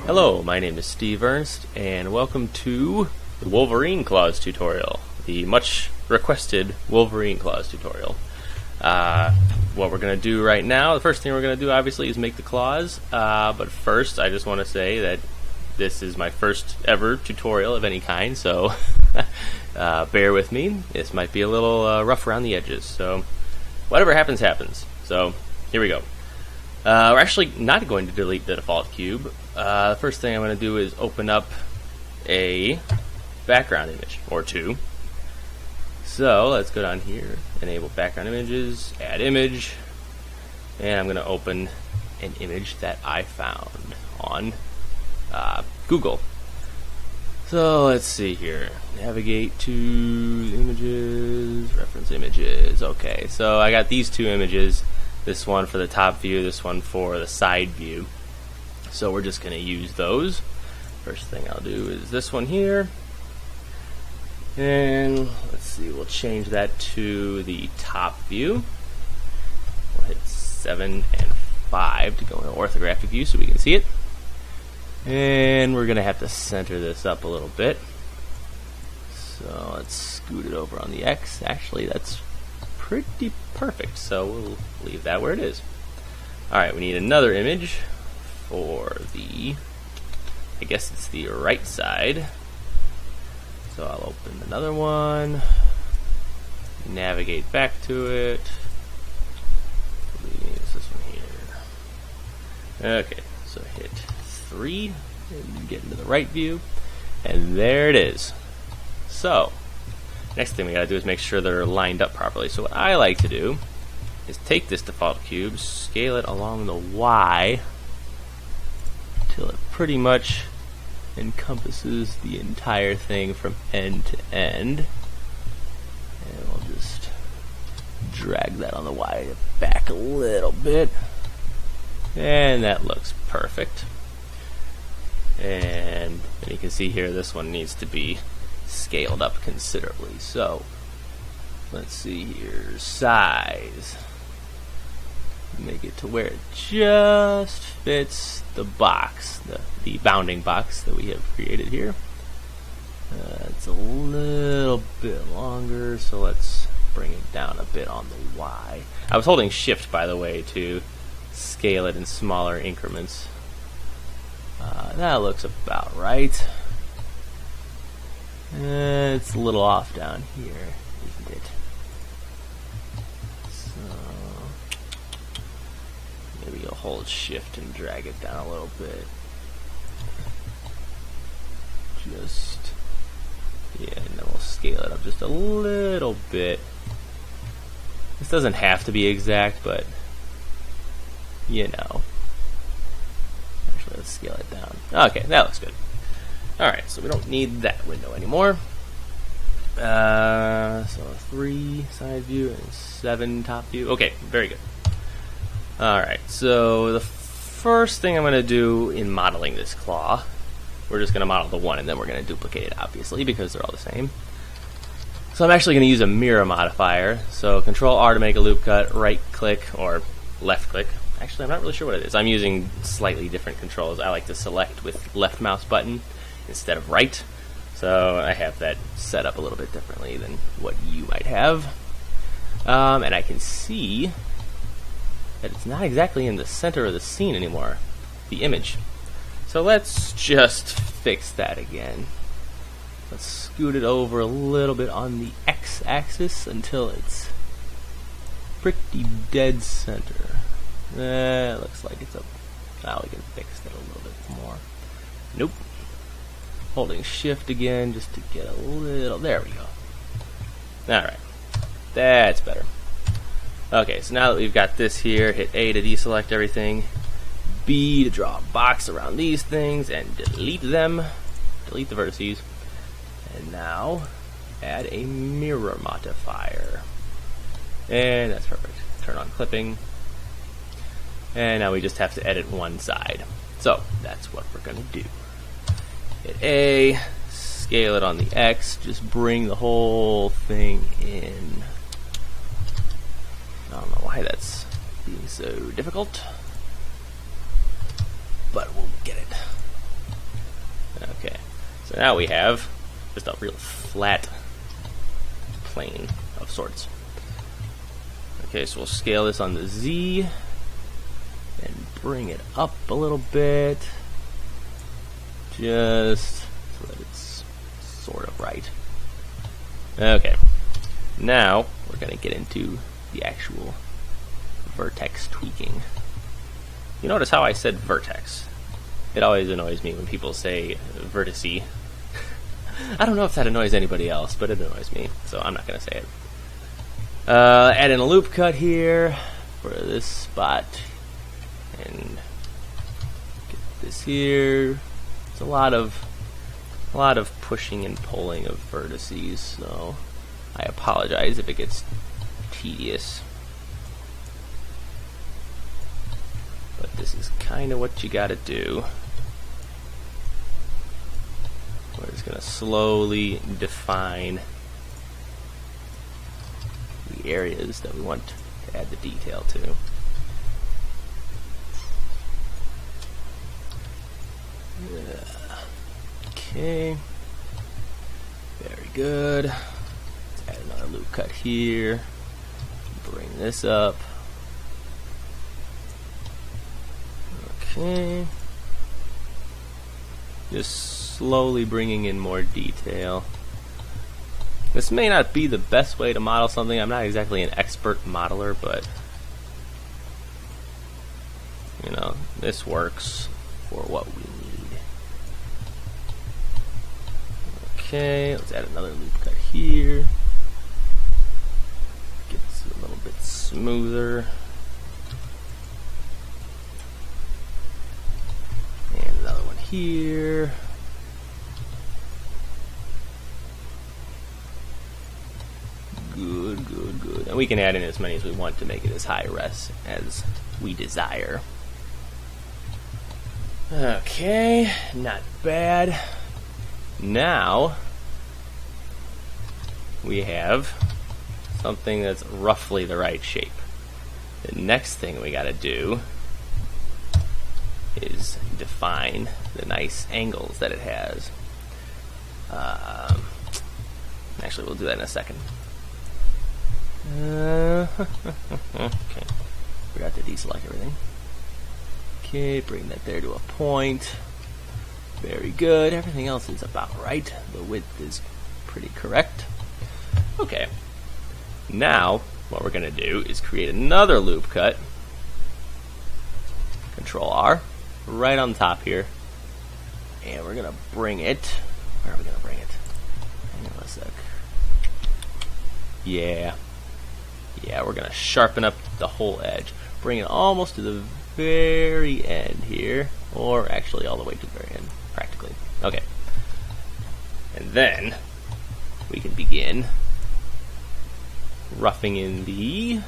Hello, my name is Steve Ernst, and welcome to the Wolverine Claws tutorial, the much requested Wolverine Claws tutorial. What we're going to do right now, the first thing we're going to do obviously is make the claws, but first I just want to say that this is my first ever tutorial of any kind, so bear with me. This might be a little rough around the edges, so whatever happens, happens. So here we go. We're actually not going to delete the default cube. The first thing I'm going to do is open up a background image, or two. So let's go down here, enable background images, add image, and I'm going to open an image that I found on Google. So let's see here, navigate to images, reference images. Okay, so I got these two images, this one for the top view, this one for the side view. So we're just going to use those. First thing I'll do is this one here. And let's see, we'll change that to the top view. We'll hit 7 and 5 to go into orthographic view so we can see it. And we're going to have to center this up a little bit. So let's scoot it over on the X. Actually, that's pretty perfect, so we'll leave that where it is. Alright, we need another image for the, I guess it's the right side. So I'll open another one, navigate back to it. It's this one here. Okay, so hit 3 and get into the right view, and there it is. So next thing we gotta do is make sure they're lined up properly. So what I like to do is take this default cube, scale it along the Y till it pretty much encompasses the entire thing from end to end. And we'll just drag that on the Y back a little bit. And that looks perfect. And you can see here this one needs to be scaled up considerably. So let's see here, size. Make it to where it just fits the box, the bounding box that we have created here. It's a little bit longer, so let's bring it down a bit on the Y. I was holding shift, by the way, to scale it in smaller increments. That looks about right. It's a little off down here, isn't it? So maybe you'll hold shift and drag it down a little bit. And then we'll scale it up just a little bit. This doesn't have to be exact, but you know. Actually, let's scale it down. Okay, that looks good. Alright, so we don't need that window anymore. So 3 side view and 7 top view. Okay, very good. Alright, so the first thing I'm going to do in modeling this claw, we're just going to model the one and then we're going to duplicate it, obviously, because they're all the same. So I'm actually going to use a mirror modifier. So Control R to make a loop cut, right click, or left click. Actually, I'm not really sure what it is. I'm using slightly different controls. I like to select with left mouse button instead of right. So I have that set up a little bit differently than what you might have. And I can see that it's not exactly in the center of the scene anymore, the image. So let's just fix that again. Let's scoot it over a little bit on the X-axis until it's pretty dead center. It looks like it's up. Now we can fix it a little bit more. Nope. Holding shift again just to get a little. There we go. Alright. That's better. Okay, so now that we've got this here, hit A to deselect everything, B to draw a box around these things and delete them. Delete the vertices. And now add a mirror modifier. And that's perfect. Turn on clipping. And now we just have to edit one side. So that's what we're going to do. Hit A, scale it on the X, just bring the whole thing in. I don't know why that's being so difficult, but we'll get it. So now we have just a real flat plane of sorts. Okay, so we'll scale this on the Z and bring it up a little bit, just so that it's sort of right. Okay, now we're going to get into the actual vertex tweaking. You notice how I said vertex? It always annoys me when people say vertice. I don't know if that annoys anybody else, but it annoys me, so I'm not going to say it. Add in a loop cut here for this spot, and get this here. It's a lot of pushing and pulling of vertices, so I apologize if it gets tedious. But this is kind of what you gotta do. We're just gonna slowly define the areas that we want to add the detail to. Okay, very good. Let's add another loop cut here. Bring this up. Okay. Just slowly bringing in more detail. This may not be the best way to model something. I'm not exactly an expert modeler, but you know, this works for what we need. Okay, let's add another loop cut here. Get this a little bit smoother. And another one here. Good, good, good. And we can add in as many as we want to make it as high res as we desire. Okay, not bad. Now we have something that's roughly the right shape. The next thing we gotta do is define the nice angles that it has. Actually, we'll do that in a second. Okay, forgot to deselect everything. Okay, bring that there to a point. Very good. Everything else is about right. The width is pretty correct. Okay. Now, what we're going to do is create another loop cut. Control R, right on top here. And we're going to bring it. Where are we going to bring it? Hang on a sec. Yeah. Yeah, we're going to sharpen up the whole edge. Bring it almost to the very end here. Or actually all the way to the very end, practically. Okay. And then we can begin roughing in the,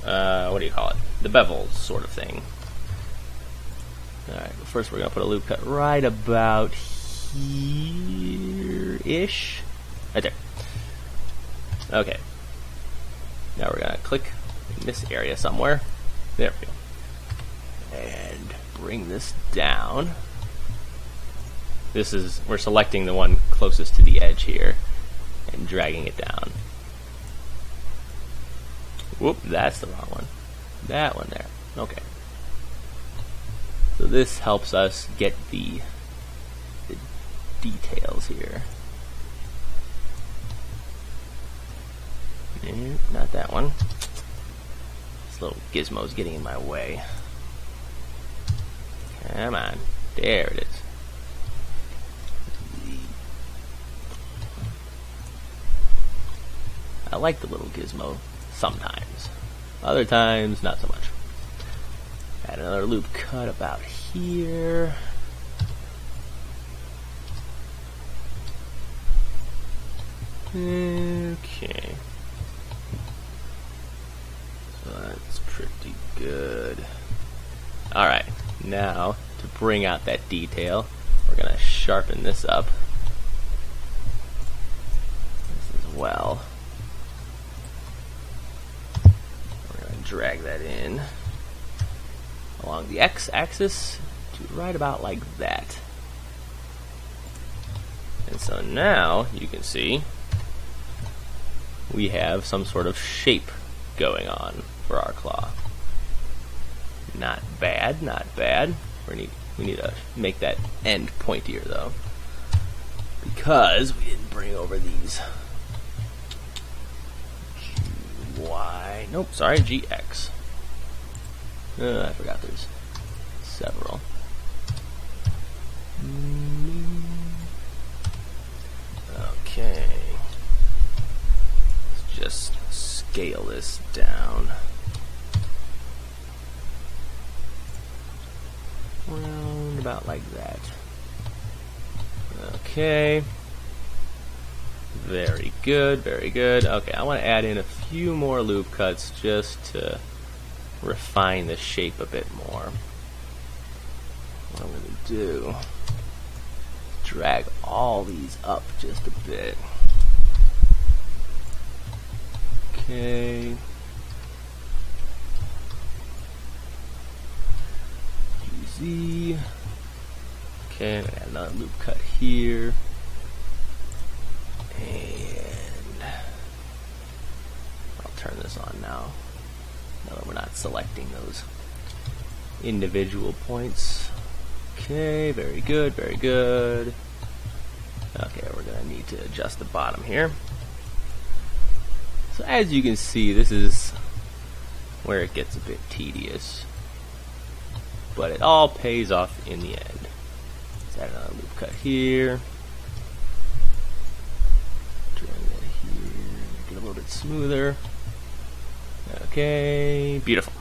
what do you call it? The bevels sort of thing. Alright, first we're going to put a loop cut right about here-ish. Right there. Okay. Now we're going to click in this area somewhere. There we go. And bring this down. This is, we're selecting the one closest to the edge here and dragging it down. Whoop, that's the wrong one. That one there. Okay. So this helps us get the details here. Not that one. This little gizmo's getting in my way. Come on. There it is. I like the little gizmo sometimes. Other times, not so much. Add another loop cut about here. Okay. So that's pretty good. Alright, now to bring out that detail, we're going to sharpen this up. This as well. We're going to drag that in along the x-axis to right about like that. And so now you can see we have some sort of shape going on for our claw. Not bad, not bad. We need to make that end pointier though, because we didn't bring over these GX. I forgot there's several. Okay. Let's just scale this down. Round about like that. Okay. Very good, very good. Okay, I want to add in a few more loop cuts just to refine the shape a bit more. What I'm going to do, drag all these up just a bit. Okay. GZ. Okay, I'm going to add another loop cut here. And I'll turn this on now that we're not selecting those individual points. Okay, very good, very good. Okay, we're going to need to adjust the bottom here. So as you can see, this is where it gets a bit tedious, but it all pays off in the end. Let's add another loop cut here. Drag that here, make it a little bit smoother. Okay, beautiful.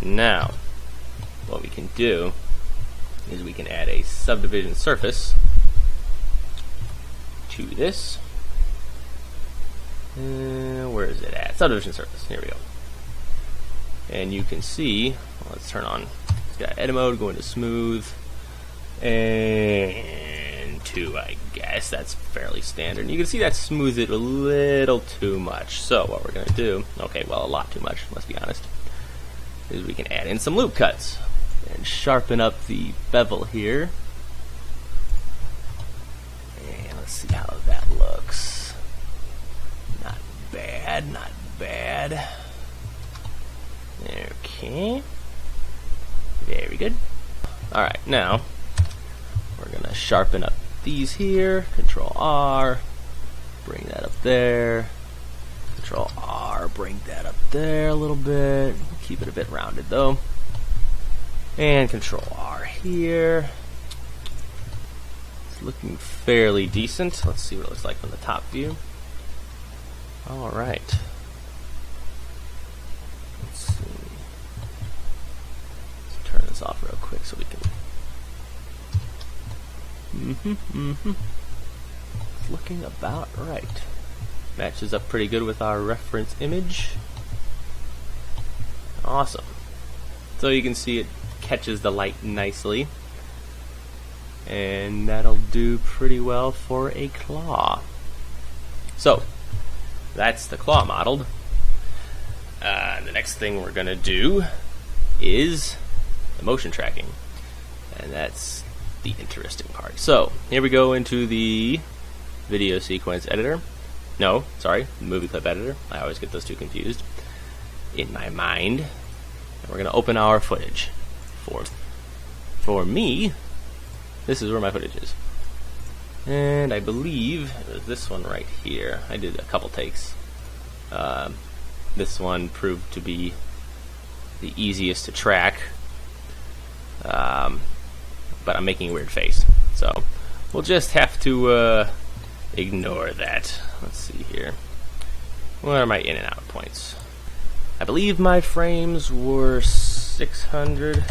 Now, what we can do is we can add a subdivision surface to this. Where is it at? Subdivision surface. Here we go. And you can see, well, let's turn on, it's got edit mode, go into smooth, and 2, I guess. That's fairly standard. And you can see that smooths it a little too much. So what we're going to do, okay, well, a lot too much, let's be honest, is we can add in some loop cuts and sharpen up the bevel here. And let's see how that looks. Not bad, not bad. Okay. Very good. Alright, now we're going to sharpen up these here. Control R, bring that up there. Control R, bring that up there a little bit. Keep it a bit rounded though. And Control R here. It's looking fairly decent. Let's see what it looks like from the top view. Alright. Let's see. Let's turn this off real quick so we can. It's looking about right. Matches up pretty good with our reference image. Awesome. So you can see it catches the light nicely. And that'll do pretty well for a claw. So, that's the claw modeled. The next thing we're going to do is the motion tracking. And that's the interesting part. So, here we go into the video sequence editor. No, sorry, movie clip editor. I always get those two confused in my mind. And we're going to open our footage. For me, this is where my footage is. And I believe it was this one right here. I did a couple takes. This one proved to be the easiest to track. But I'm making a weird face. So we'll just have to ignore that. Let's see here. What are my in and out points? I believe my frames were 600 and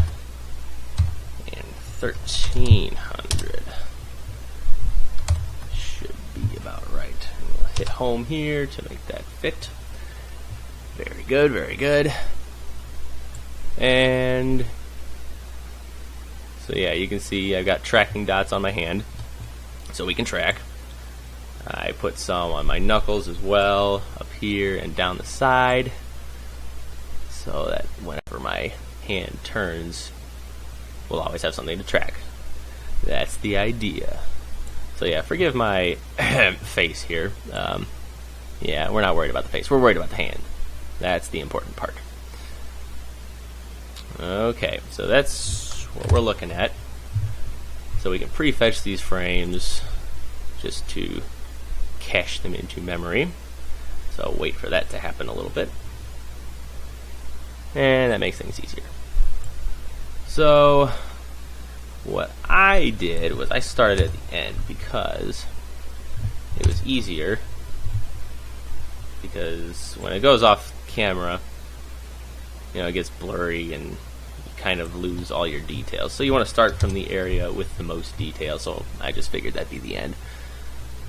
1300. Should be about right. And we'll hit home here to make that fit. Very good, very good. And so yeah, you can see I've got tracking dots on my hand, so we can track. I put some on my knuckles as well, up here and down the side, so that whenever my hand turns, we'll always have something to track. That's the idea. So yeah, forgive my face here. Yeah, we're not worried about the face. We're worried about the hand. That's the important part. Okay, so that's what we're looking at. So we can prefetch these frames just to cache them into memory. So I'll wait for that to happen a little bit. And that makes things easier. So what I did was I started at the end because it was easier. Because when it goes off camera, you know, it gets blurry and you kind of lose all your details. So you want to start from the area with the most detail. So I just figured that'd be the end.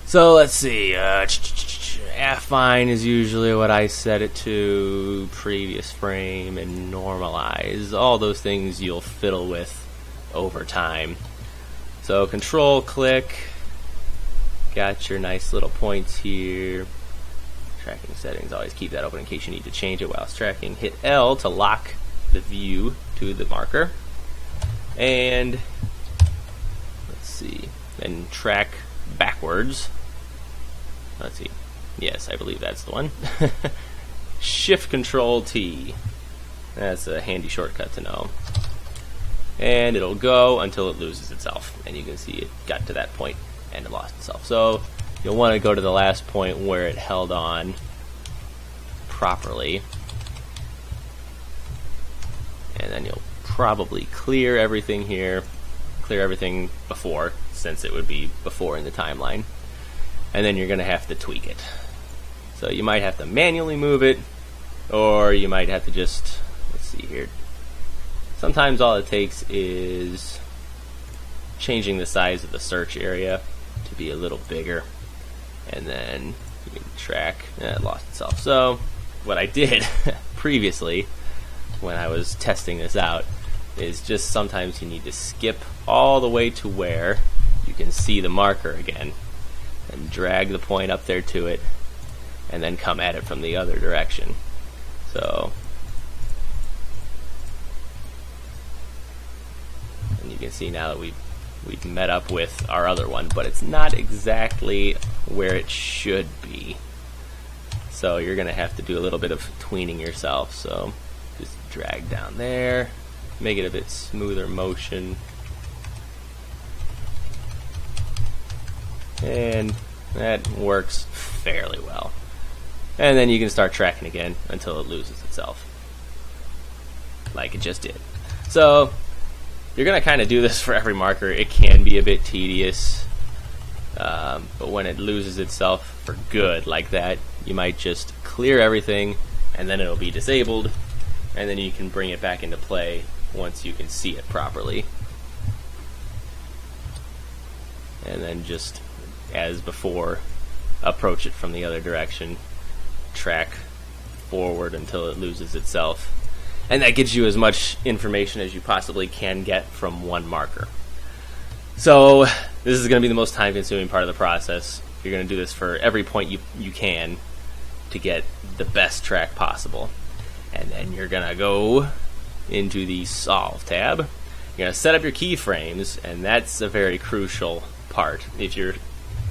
So let's see. Affine is usually what I set it to. Previous frame and normalize. All those things you'll fiddle with over time. So control click. Got your nice little points here. Tracking settings, always keep that open in case you need to change it while it's tracking. Hit L to lock the view to the marker. And let's see, then track backwards. Let's see. Yes, I believe that's the one. Shift Control T. That's a handy shortcut to know. And it'll go until it loses itself. And you can see it got to that point and it lost itself. So you'll want to go to the last point where it held on properly. And then you'll probably clear everything here. Clear everything before, since it would be before in the timeline. And then you're going to have to tweak it. So you might have to manually move it, or you might have to just, let's see here. Sometimes all it takes is changing the size of the search area to be a little bigger. And then you can track, it lost itself. So what I did previously when I was testing this out is just sometimes you need to skip all the way to where you can see the marker again and drag the point up there to it and then come at it from the other direction. So, and you can see now that we've met up with our other one, but it's not exactly where it should be. So you're going to have to do a little bit of tweening yourself. So just drag down there, make it a bit smoother motion. And that works fairly well. And then you can start tracking again until it loses itself, like it just did. So you're going to kind of do this for every marker. It can be a bit tedious, but when it loses itself for good like that, you might just clear everything and then it'll be disabled, and then you can bring it back into play once you can see it properly. And then just as before, approach it from the other direction, track forward until it loses itself, and that gives you as much information as you possibly can get from one marker. So this is going to be the most time consuming part of the process. You're going to do this for every point you can to get the best track possible. And then you're going to go into the Solve tab. You're going to set up your keyframes, and that's a very crucial part.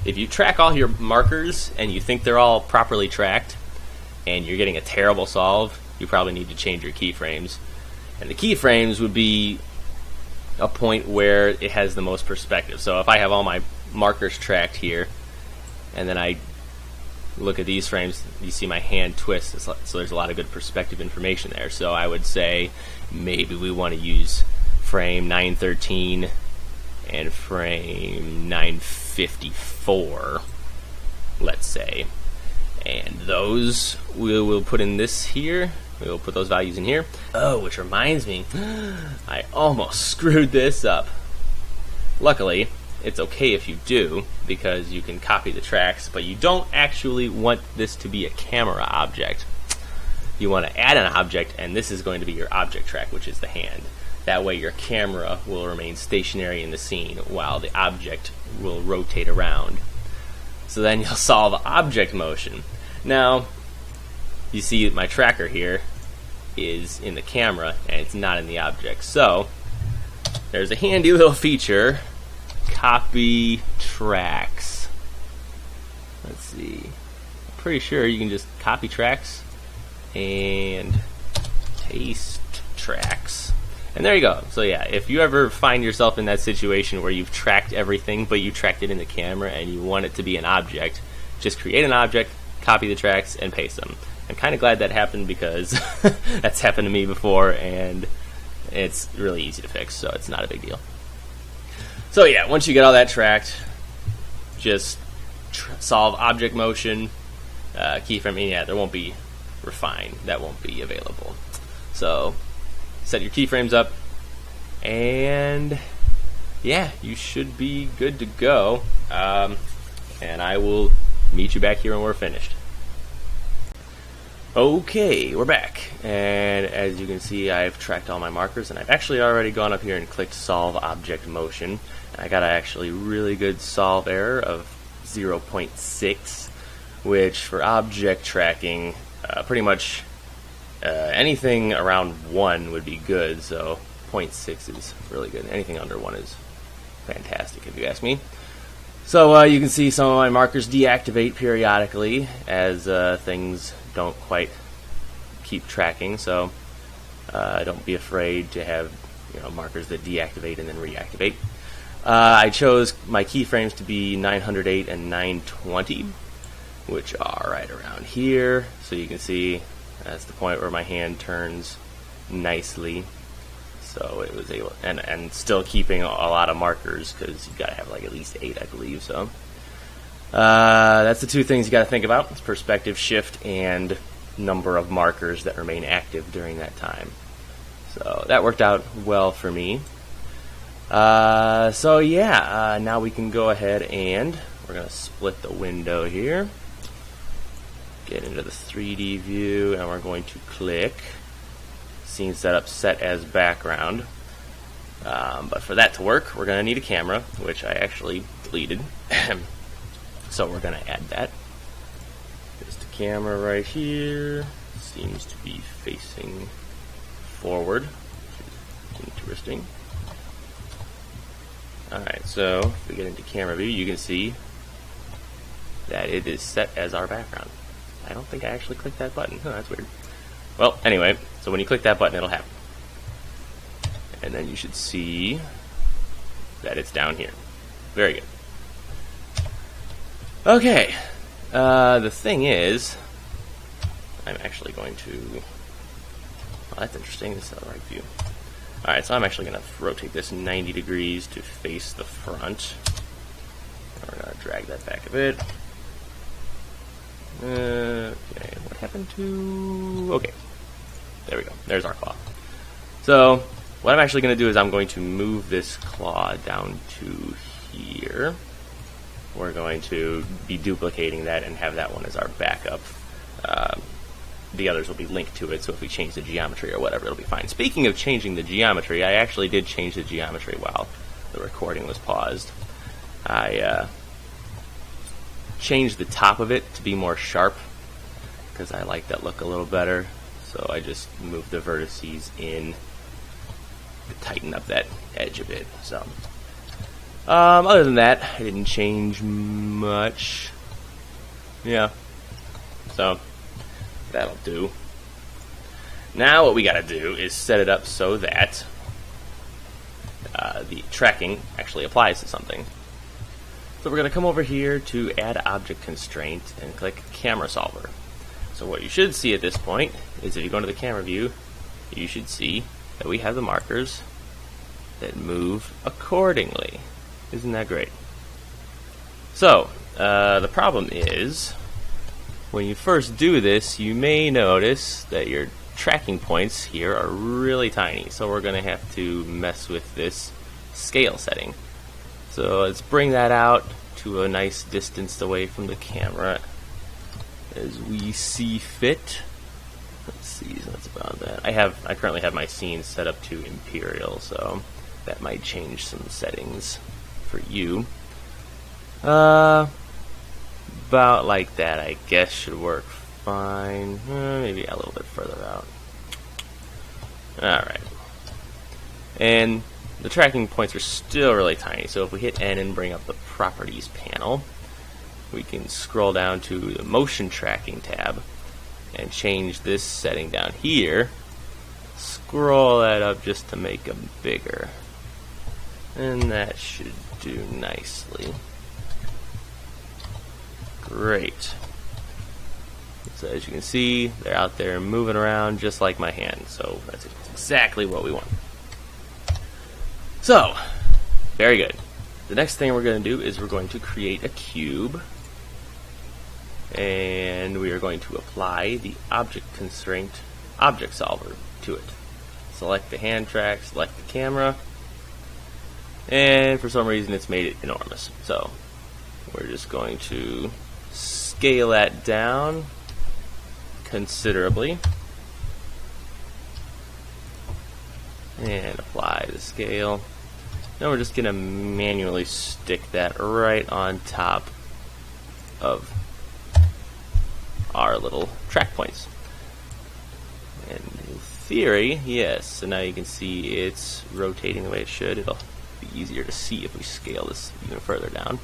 If you track all your markers and you think they're all properly tracked and you're getting a terrible solve, you probably need to change your keyframes. And the keyframes would be a point where it has the most perspective. So if I have all my markers tracked here and then I look at these frames, you see my hand twist, so there's a lot of good perspective information there. So I would say maybe we want to use frame 913 and frame 954, let's say, and those we will put in this here. We will put those values in here. Oh, which reminds me, I almost screwed this up. Luckily, it's okay if you do, because you can copy the tracks, but you don't actually want this to be a camera object. You want to add an object, and this is going to be your object track, which is the hand. That way your camera will remain stationary in the scene while the object will rotate around. So then you'll solve object motion. Now, you see that my tracker here is in the camera and it's not in the object. So there's a handy little feature copy tracks. Let's see. I'm pretty sure you can just copy tracks and paste tracks. And there you go. So yeah, if you ever find yourself in that situation where you've tracked everything, but you tracked it in the camera and you want it to be an object, just create an object, copy the tracks, and paste them. I'm kind of glad that happened because that's happened to me before, and it's really easy to fix, so it's not a big deal. So yeah, once you get all that tracked, just solve object motion, keyframe. Yeah, there won't be refine. That won't be available. So set your keyframes up, and yeah, you should be good to go. And I will meet you back here when we're finished. Okay, we're back, and as you can see, I've tracked all my markers, and I've actually already gone up here and clicked Solve Object Motion. And I got an actually really good solve error of 0.6, which for object tracking, pretty much anything around 1 would be good, so 0.6 is really good. Anything under 1 is fantastic, if you ask me. So you can see some of my markers deactivate periodically as things don't quite keep tracking, so don't be afraid to have markers that deactivate and then reactivate. I chose my keyframes to be 908 and 920, which are right around here, so you can see that's the point where my hand turns nicely. So it was able, and still keeping a lot of markers, because you've got to have like at least 8, I believe. So that's the two things you got to think about: it's perspective shift and number of markers that remain active during that time. So that worked out well for me. So yeah, now we can go ahead and we're going to split the window here, get into the 3D view, and we're going to click Scene Setup Set as Background. But for that to work, we're going to need a camera, which I actually deleted. So we're going to add that. Just a camera right here. Seems to be facing forward, which is interesting. Alright, so if we get into camera view, you can see that it is set as our background. I don't think I actually clicked that button. Oh, that's weird. Well, anyway, so when you click that button, it'll happen. And then you should see that it's down here. Very good. Okay, the thing is, I'm actually going to, well, that's interesting, this is the right view. Alright, so I'm actually going to rotate this 90 degrees to face the front. We're going to drag that back a bit. Okay, what happened to... Okay, there we go. There's our claw. So, what I'm actually going to do is I'm going to move this claw down to here. We're going to be duplicating that and have that one as our backup. The others will be linked to it, so if we change the geometry or whatever, it'll be fine. Speaking of changing the geometry, I actually did change the geometry while the recording was paused. I changed the top of it to be more sharp, because I like that look a little better. So I just moved the vertices in to tighten up that edge a bit. So other than that, I didn't change much. Yeah. So that'll do. Now what we gotta do is set it up so that the tracking actually applies to something. So we're gonna come over here to Add Object Constraint and click Camera Solver. So what you should see at this point is if you go into the camera view, you should see that we have the markers that move accordingly. Isn't that great? So the problem is, when you first do this, you may notice that your tracking points here are really tiny, so we're going to have to mess with this scale setting. So let's bring that out to a nice distance away from the camera as we see fit. Let's see, so that's about that. I currently have my scene set up to Imperial, so that might change some settings for you. About like that, I guess, should work fine. Maybe a little bit further out. Alright. And the tracking points are still really tiny, so if we hit N and bring up the Properties panel, we can scroll down to the Motion Tracking tab and change this setting down here. Scroll that up just to make them bigger. And that should do nicely. Great. So as you can see, they're out there moving around just like my hand. So that's exactly what we want. So, very good. The next thing we're going to do is we're going to create a cube. And we are going to apply the object constraint object solver to it. Select the hand track, select the camera, and for some reason it's made it enormous. So we're just going to scale that down considerably and apply the scale. Now we're just going to manually stick that right on top of our little track points. And in theory, yes, so now you can see it's rotating the way it should. It'll be easier to see if we scale this even further down.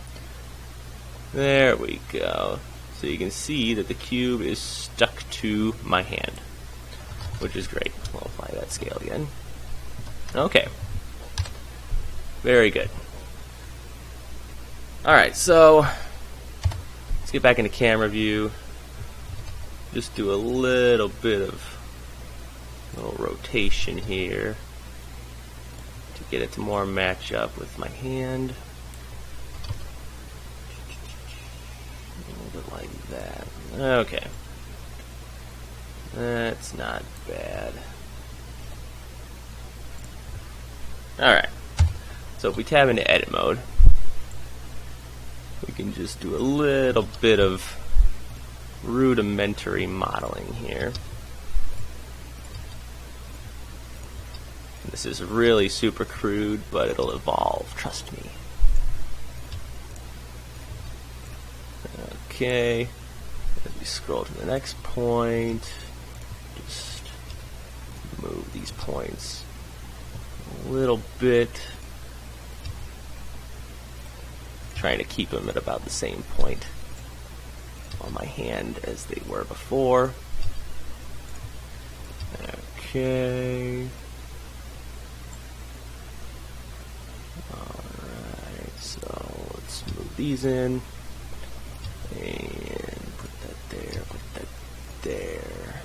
There we go. So you can see that the cube is stuck to my hand, which is great. We'll apply that scale again. Okay. Very good. Alright, so let's get back into camera view. Just do a little bit of rotation here to get it to more match up with my hand. A little bit like that. Okay. That's not bad. Alright. So if we tab into edit mode, we can just do a little bit of rudimentary modeling here. This is really super crude, but it'll evolve, trust me. Okay, as we scroll to the next point, just move these points a little bit, trying to keep them at about the same point on my hand as they were before. Okay. Alright, so let's move these in and put that there, put that there.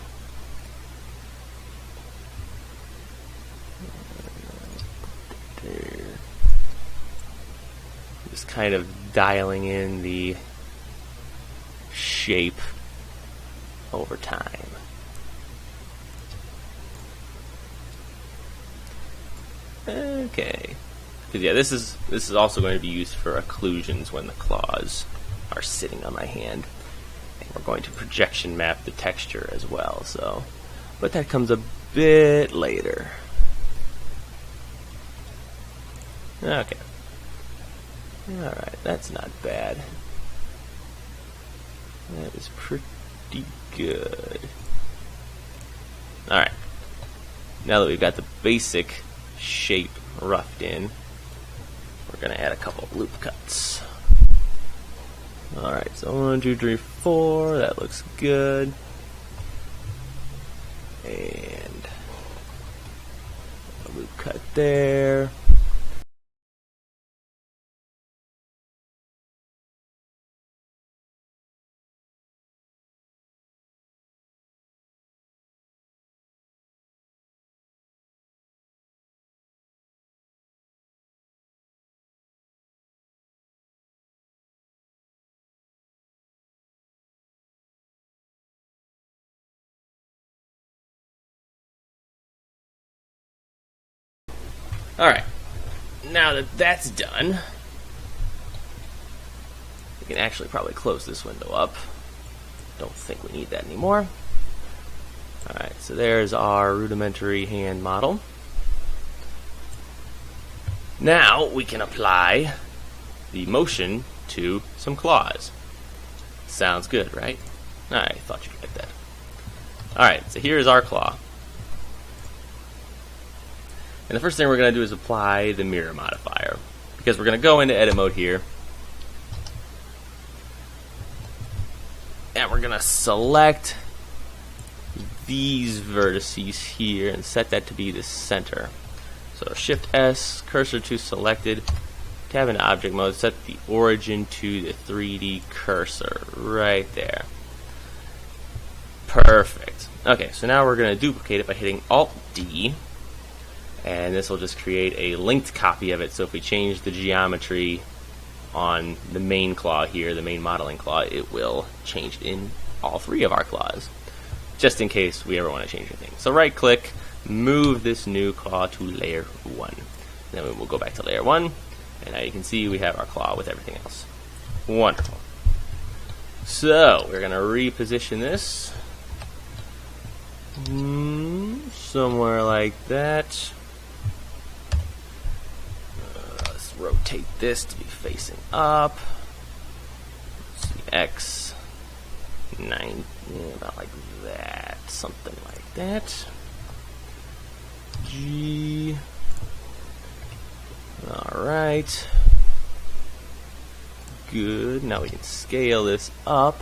Put that there. Just kind of dialing in the shape over time. Okay. Because yeah, this is also going to be used for occlusions when the claws are sitting on my hand. And we're going to projection map the texture as well, so but that comes a bit later. Okay. Alright, that's not bad. That is pretty good. Alright. Now that we've got the basic shape roughed in, we're going to add a couple of loop cuts. Alright, so 1, 2, 3, 4. That looks good. And a loop cut there. Alright, now that that's done, we can actually probably close this window up. Don't think we need that anymore. Alright, so there's our rudimentary hand model. Now we can apply the motion to some claws. Sounds good, right? I thought you'd like that. Alright, so here's our claw. And the first thing we're going to do is apply the mirror modifier, because we're going to go into edit mode here, and we're going to select these vertices here and set that to be the center. So Shift S, cursor to selected, tab into object mode, set the origin to the 3D cursor right there. Perfect. Okay, so now we're going to duplicate it by hitting Alt D, and this will just create a linked copy of it. So if we change the geometry on the main claw here, the main modeling claw, it will change in all three of our claws, just in case we ever want to change anything. So right click, move this new claw to layer 1. Then we will go back to layer 1, and now you can see we have our claw with everything else. Wonderful. So we're going to reposition this somewhere like that. Let's rotate this to be facing up. Let's see, X 9, about like that, something like that. G. Alright. Good. Now we can scale this up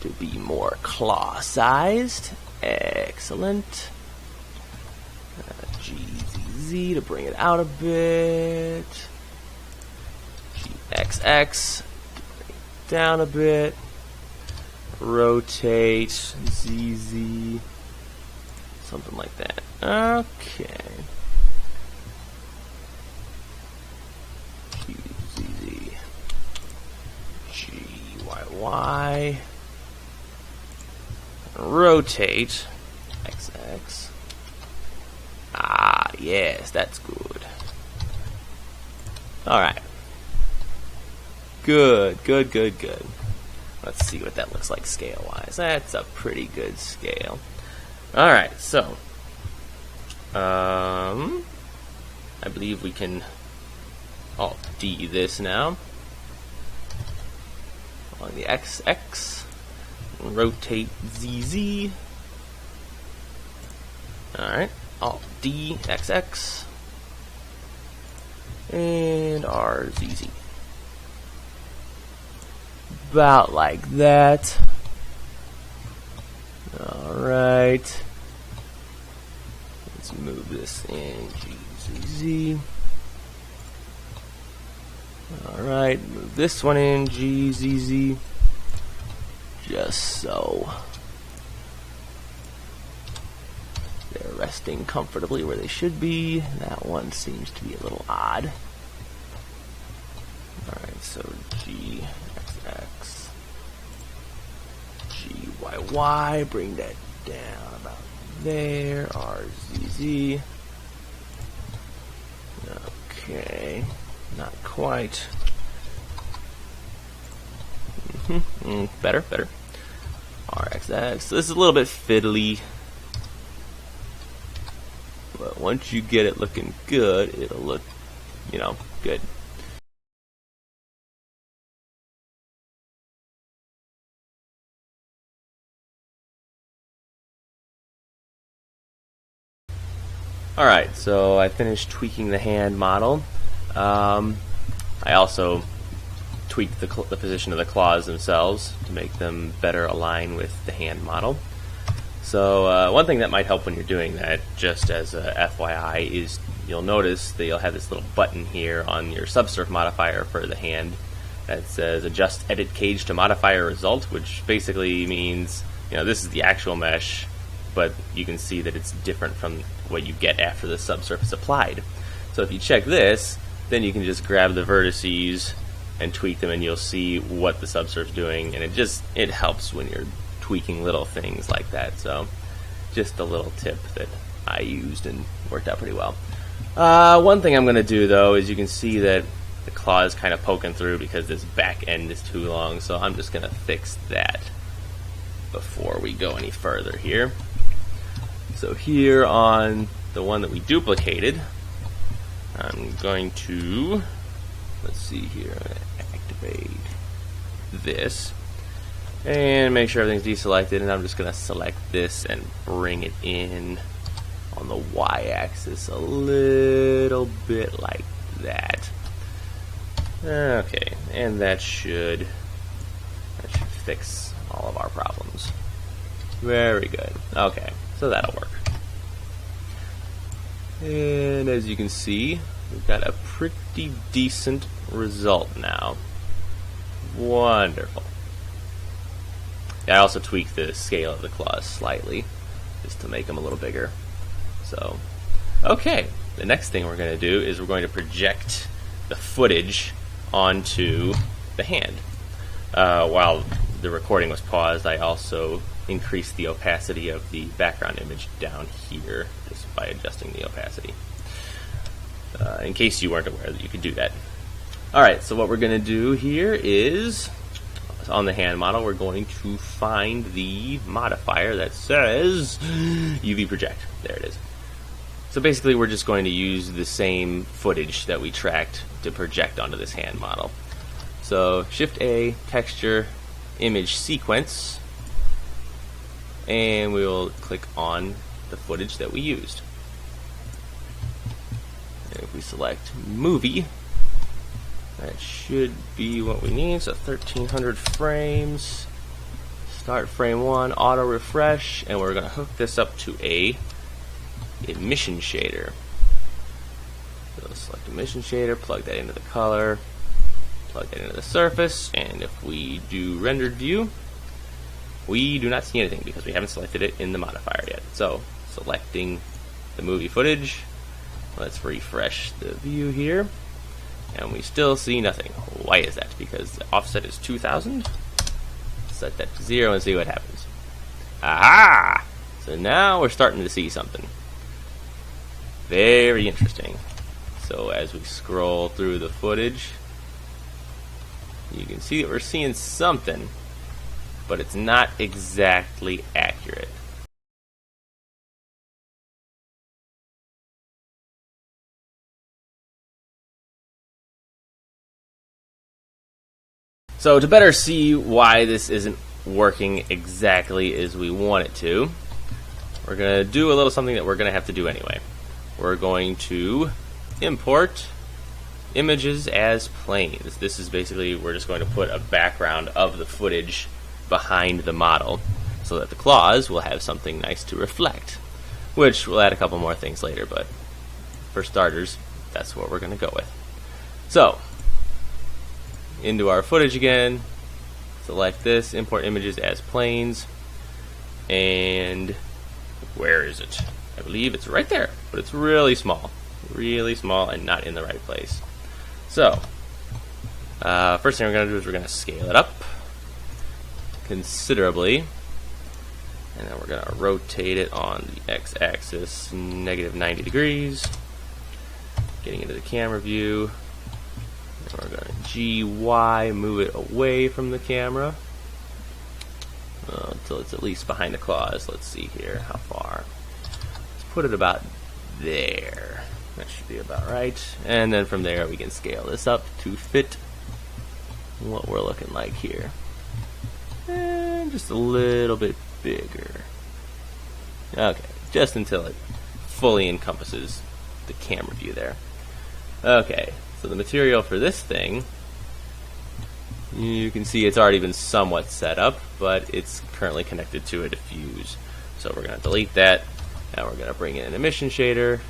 to be more claw sized. Excellent. GZZ to bring it out a bit. GXX to bring it down a bit. Rotate. ZZ. Something like that. Okay. QZZ. GYY. Rotate. XX. Ah, yes, that's good. Alright. Good, good, good, good. Let's see what that looks like scale-wise. That's a pretty good scale. Alright, so I believe we can Alt D this now on the XX, rotate ZZ. Alright, Alt D XX and RZZ. About like that. Alright. Let's move this in GZZ. Alright, move this one in GZZ. Just so they're resting comfortably where they should be. That one seems to be a little odd. Alright, so GXX. GYY, bring that down about there. RZZ. Okay, not quite. Better, better. RXX. So this is a little bit fiddly, but once you get it looking good, it'll look, you know, good. Alright, so I finished tweaking the hand model. I also tweaked the position of the claws themselves to make them better align with the hand model. So one thing that might help when you're doing that, just as a FYI, is you'll notice that you'll have this little button here on your subsurf modifier for the hand that says adjust edit cage to modify a result, which basically means, you know, this is the actual mesh, but you can see that it's different from what you get after the subsurface applied. So if you check this, then you can just grab the vertices and tweak them, and you'll see what the subsurf's doing, and it helps when you're tweaking little things like that. So just a little tip that I used and worked out pretty well. One thing I'm going to do though is you can see that the claw is kind of poking through because this back end is too long, so I'm just going to fix that before we go any further here. So here on the one that we duplicated, I'm going to, let's see here, I'm going to activate this and make sure everything's deselected, and I'm just going to select this and bring it in on the y-axis a little bit like that. Okay, and that should fix all of our problems. Very good. Okay, so that'll work. And as you can see, we've got a pretty decent result now. Wonderful. I also tweaked the scale of the claws slightly, just to make them a little bigger. So, okay, the next thing we're going to do is we're going to project the footage onto the hand. While the recording was paused, I also increased the opacity of the background image down here, just by adjusting the opacity. In case you weren't aware that you could do that. Alright, so what we're going to do here is, on the hand model, we're going to find the modifier that says UV project. There it is. So basically we're just going to use the same footage that we tracked to project onto this hand model. So Shift A, texture, image sequence, and we will click on the footage that we used. And if we select movie, that should be what we need. So 1300 frames, start frame 1, auto refresh, and we're going to hook this up to a emission shader. So select emission shader, plug that into the color, plug that into the surface, and if we do rendered view, we do not see anything because we haven't selected it in the modifier yet. So selecting the movie footage, let's refresh the view here, and we still see nothing. Why is that? Because the offset is 2000. Set that to 0 and see what happens. Aha! So now we're starting to see something. Very interesting. So as we scroll through the footage, you can see that we're seeing something, but it's not exactly accurate. So to better see why this isn't working exactly as we want it to, we're going to do a little something that we're going to have to do anyway. We're going to import images as planes. This is basically, we're just going to put a background of the footage behind the model so that the claws will have something nice to reflect, which we'll add a couple more things later, but for starters, that's what we're going to go with. So, into our footage again, select this, import images as planes, and where is it? I believe it's right there, but it's really small and not in the right place. So, first thing we're going to do is we're going to scale it up considerably, and then we're going to rotate it on the x-axis -90 degrees, getting into the camera view. And we're going to GY, move it away from the camera until it's at least behind the claws. Let's see here, how far. Let's put it about there. That should be about right. And then from there we can scale this up to fit what we're looking like here. And just a little bit bigger. Okay, just until it fully encompasses the camera view there. Okay, so the material for this thing, you can see it's already been somewhat set up, but it's currently connected to a diffuse. So we're going to delete that, and we're going to bring in an emission shader,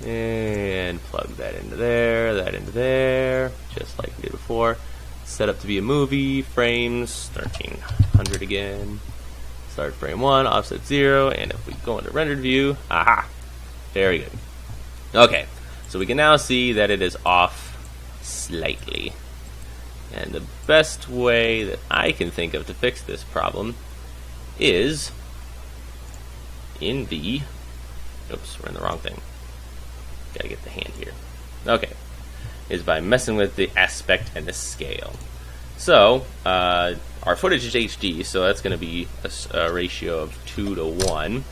and plug that into there, just like we did before. Set up to be a movie, frames, 1300 again, start frame 1, offset 0, and if we go into rendered view, aha, very good. Okay, so we can now see that it is off slightly. And the best way that I can think of to fix this problem is in the, oops, we're in the wrong thing. Gotta get the hand here. Okay, is by messing with the aspect and the scale. So, our footage is HD, so that's going to be a ratio of 2 to 1.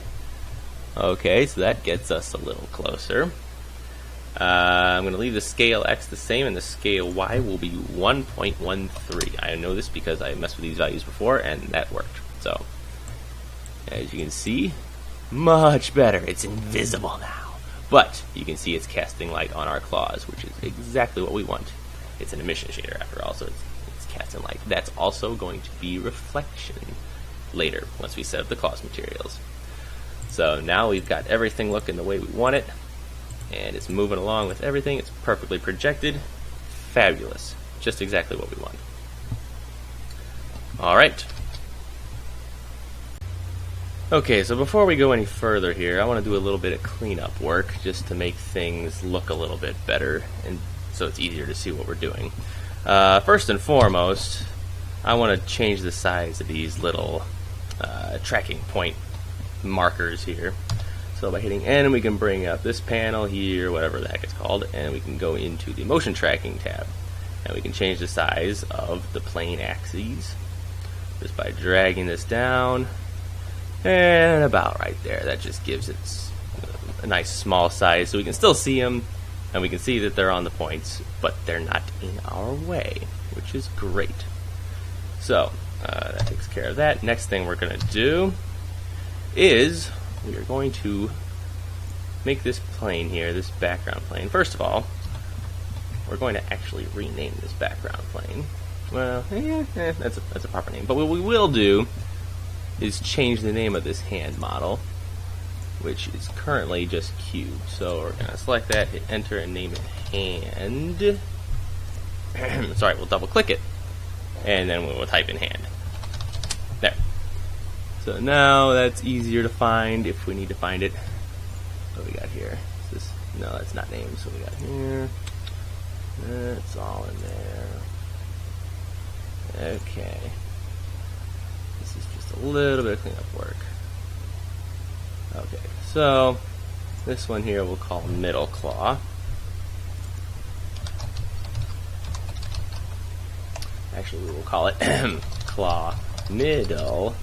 Okay, so that gets us a little closer. I'm going to leave the scale X the same, and the scale Y will be 1.13. I know this because I messed with these values before, and that worked. So, as you can see, Much better. It's invisible now. But you can see it's casting light on our claws, which is exactly what we want. It's an emission shader after all, so it's casting light. That's also going to be reflection later, once we set up the claws materials. So now we've got everything looking the way we want it, and it's moving along with everything. It's perfectly projected. Fabulous. Just exactly what we want. Alright. Okay, so before we go any further here, I want to do a little bit of cleanup work just to make things look a little bit better, and so it's easier to see what we're doing. First and foremost, I want to change the size of these little tracking point markers here. So by hitting N, we can bring up this panel here, whatever the heck it's called, and we can go into the motion tracking tab. And we can change the size of the plane axes just by dragging this down. And about right there. That just gives it a nice small size so we can still see them, and we can see that they're on the points, but they're not in our way, which is great. So that takes care of that. Next thing we're going to do is we are going to make this plane here, this background plane. First of all, we're going to actually rename this background plane. Well, that's a proper name. But what we will do is change the name of this hand model, which is currently just cube. So we're going to select that, hit enter, and name it hand. Sorry, we'll double click it, and then we'll type in hand. There. So now that's easier to find if we need to find it. What do we got here? Is this, no, that's not named. So we got here. It's all in there. Okay. This is just a little bit of cleanup work. Okay, so this one here we'll call middle claw. Actually, we will call it claw middle,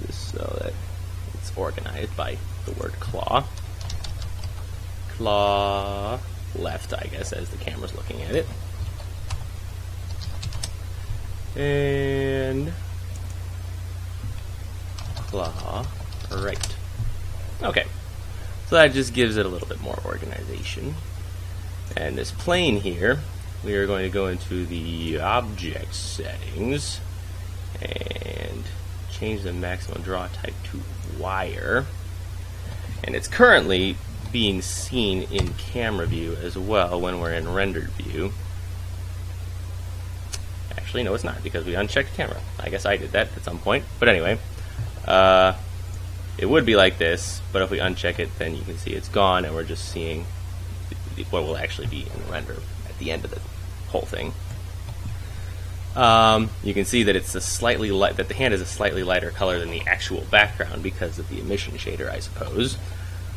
just so that it's organized by the word claw. Claw left, I guess, as the camera's looking at it. And claw right. Okay, so that just gives it a little bit more organization. And this plane here, we are going to go into the object settings and change the maximum draw type to wire. And it's currently being seen in camera view as well when we're in rendered view. Actually, no, it's not, because we unchecked camera. I guess I did that at some point. But anyway, it would be like this, but if we uncheck it, then you can see it's gone, and we're just seeing what will actually be in render at the end of the whole thing. You can see that it's a slightly light, that the hand is a slightly lighter color than the actual background because of the emission shader, I suppose.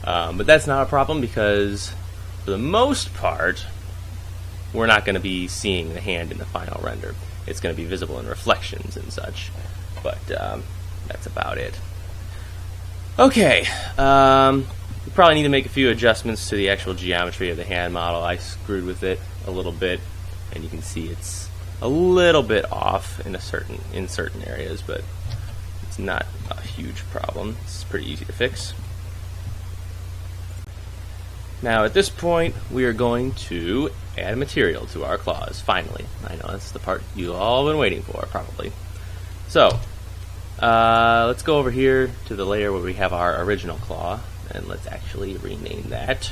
But that's not a problem because, for the most part, we're not going to be seeing the hand in the final render. It's going to be visible in reflections and such, but that's about it. Okay, we probably need to make a few adjustments to the actual geometry of the hand model. I screwed with it a little bit, and you can see it's a little bit off in certain areas, but it's not a huge problem. It's pretty easy to fix. Now at this point, we are going to add a material to our claws, finally. I know, that's the part you all been waiting for, probably. So, let's go over here to the layer where we have our original claw, and let's actually rename that.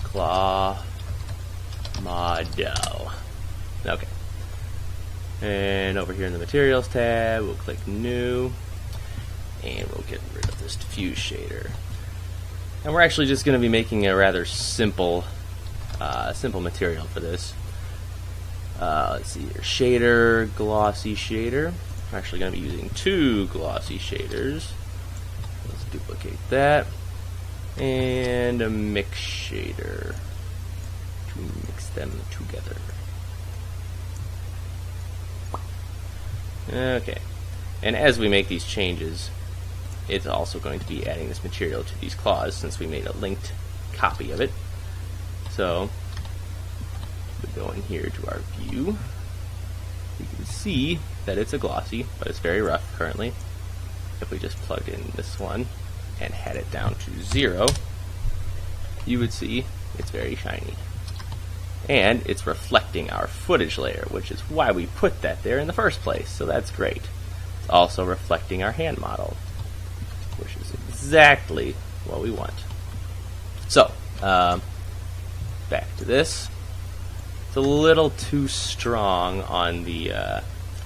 Claw model. Okay. And over here in the materials tab, we'll click new, and we'll get rid of this diffuse shader. And we're actually just going to be making a rather simple material for this. Let's see here, shader, glossy shader. We're actually going to be using 2 glossy shaders. Let's duplicate that. And a mix shader to mix them together. Okay. And as we make these changes, it's also going to be adding this material to these claws since we made a linked copy of it. So, we go in here to our view. You can see that it's a glossy, but it's very rough currently. If we just plugged in this one and had it down to 0, you would see it's very shiny. And it's reflecting our footage layer, which is why we put that there in the first place, so that's great. It's also reflecting our hand model, which is exactly what we want. So, back to this. It's a little too strong on the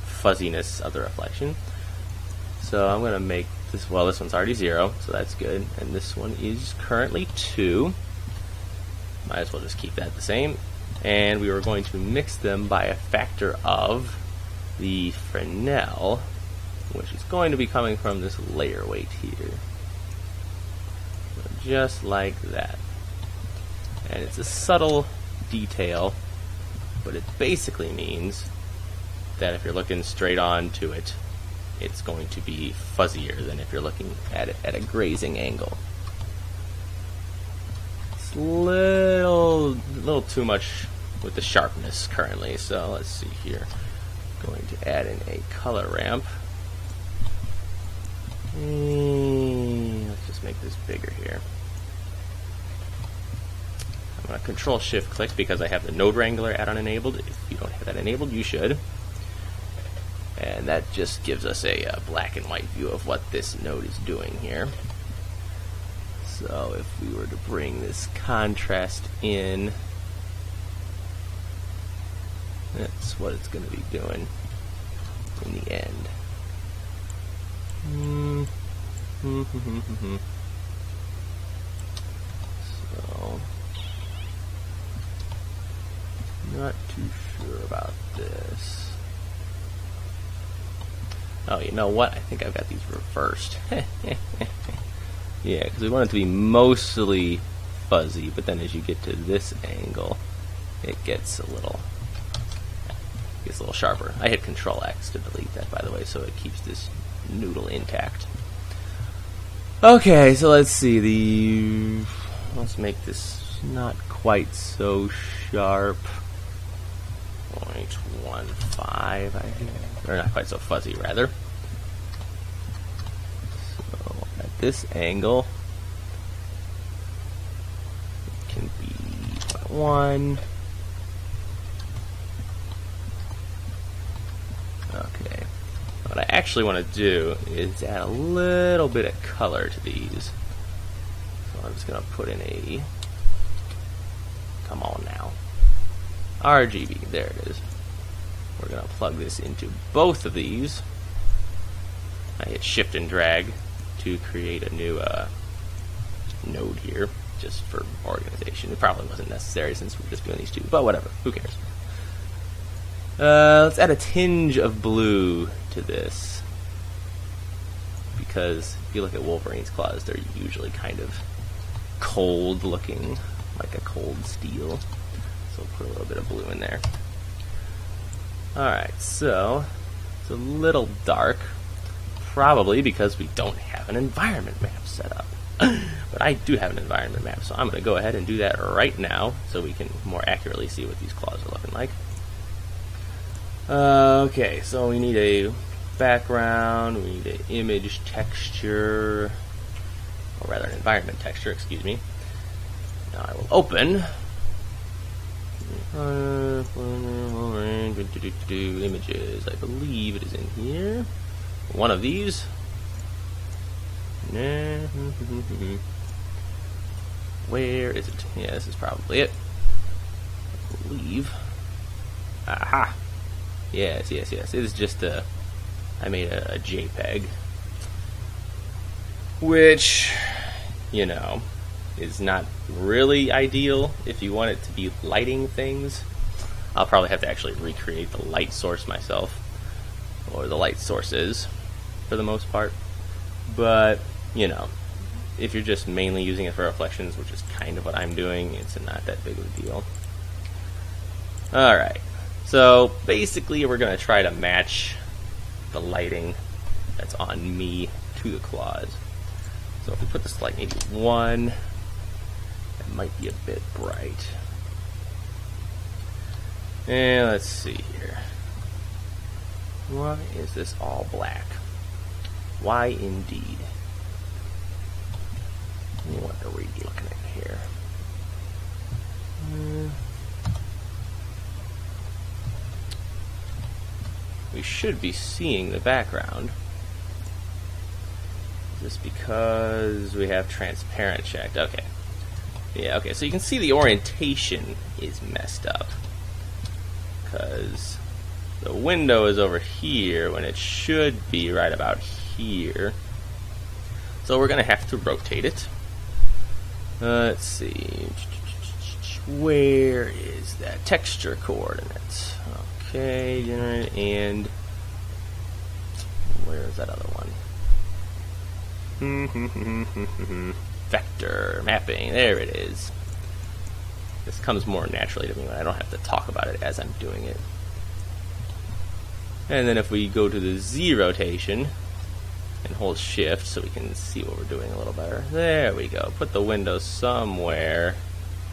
fuzziness of the reflection. So I'm going to make this, well, this one's already 0, so that's good. And this one is currently 2. Might as well just keep that the same. And we were going to mix them by a factor of the Fresnel, which is going to be coming from this layer weight here. So just like that. And it's a subtle detail, but it basically means that if you're looking straight on to it, it's going to be fuzzier than if you're looking at it at a grazing angle. It's a little too much with the sharpness currently, so let's see here. I'm going to add in a color ramp. Let's just make this bigger here. I'm going to Control-Shift-Click because I have the Node Wrangler add-on enabled. If you don't have that enabled, you should. And that just gives us a black and white view of what this node is doing here. So if we were to bring this contrast in, that's what it's going to be doing in the end. So, not too sure about this. Oh, you know what? I think I've got these reversed. Yeah, because we want it to be mostly fuzzy, but then as you get to this angle, it gets a little sharper. I hit Control-X to delete that, by the way, so it keeps this noodle intact. Okay, so let's see. Let's make this not quite so sharp. 0.15, I think. Or not quite so fuzzy, rather. So at this angle, it can be 0.1. Okay. What I actually want to do is add a little bit of color to these. So I'm just going to put in a, come on now, RGB, there it is. We're going to plug this into both of these. I hit Shift and drag to create a new node here, just for organization. It probably wasn't necessary since we're just doing these two, but whatever, who cares. Let's add a tinge of blue to this, because if you look at Wolverine's claws, they're usually kind of cold looking, like a cold steel. So we'll put a little bit of blue in there. Alright, so it's a little dark, probably because we don't have an environment map set up. But I do have an environment map, so I'm going to go ahead and do that right now so we can more accurately see what these claws are looking like. Okay, so we need a background, we need an image texture, or rather an environment texture, excuse me. Now I will open images. I believe it is in here. One of these. Where is it? Yeah, this is probably it. I believe. Aha! Yes. It is just I made a JPEG, which, you know, is not really ideal if you want it to be lighting things. I'll probably have to actually recreate the light source myself, or the light sources for the most part. But, you know, if you're just mainly using it for reflections, which is kind of what I'm doing, it's not that big of a deal. Alright, so basically we're going to try to match the lighting that's on me to the claws. So if we put this to like maybe 1, it might be a bit bright. And let's see here. Why is this all black? Why indeed? What are we looking at here? We should be seeing the background. Is this because we have transparent checked? Okay. Yeah, okay, so you can see the orientation is messed up. Because the window is over here when it should be right about here. So we're going to have to rotate it. Let's see. Where is that texture coordinates? Okay, generate, and where is that other one? Vector mapping. There it is. This comes more naturally to me when I don't have to talk about it as I'm doing it. And then if we go to the Z rotation and hold shift so we can see what we're doing a little better. There we go. Put the window somewhere.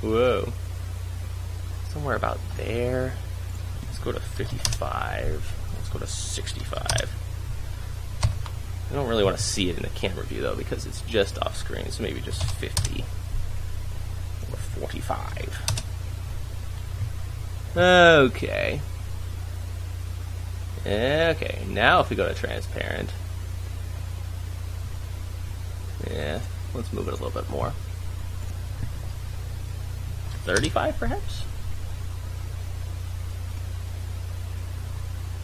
Whoa. Somewhere about there. Let's go to 55. Let's go to 65. I don't really want to see it in the camera view though because it's just off screen, so maybe just 50 or 45. Okay. Okay, now if we go to transparent, yeah, let's move it a little bit more. 35 perhaps?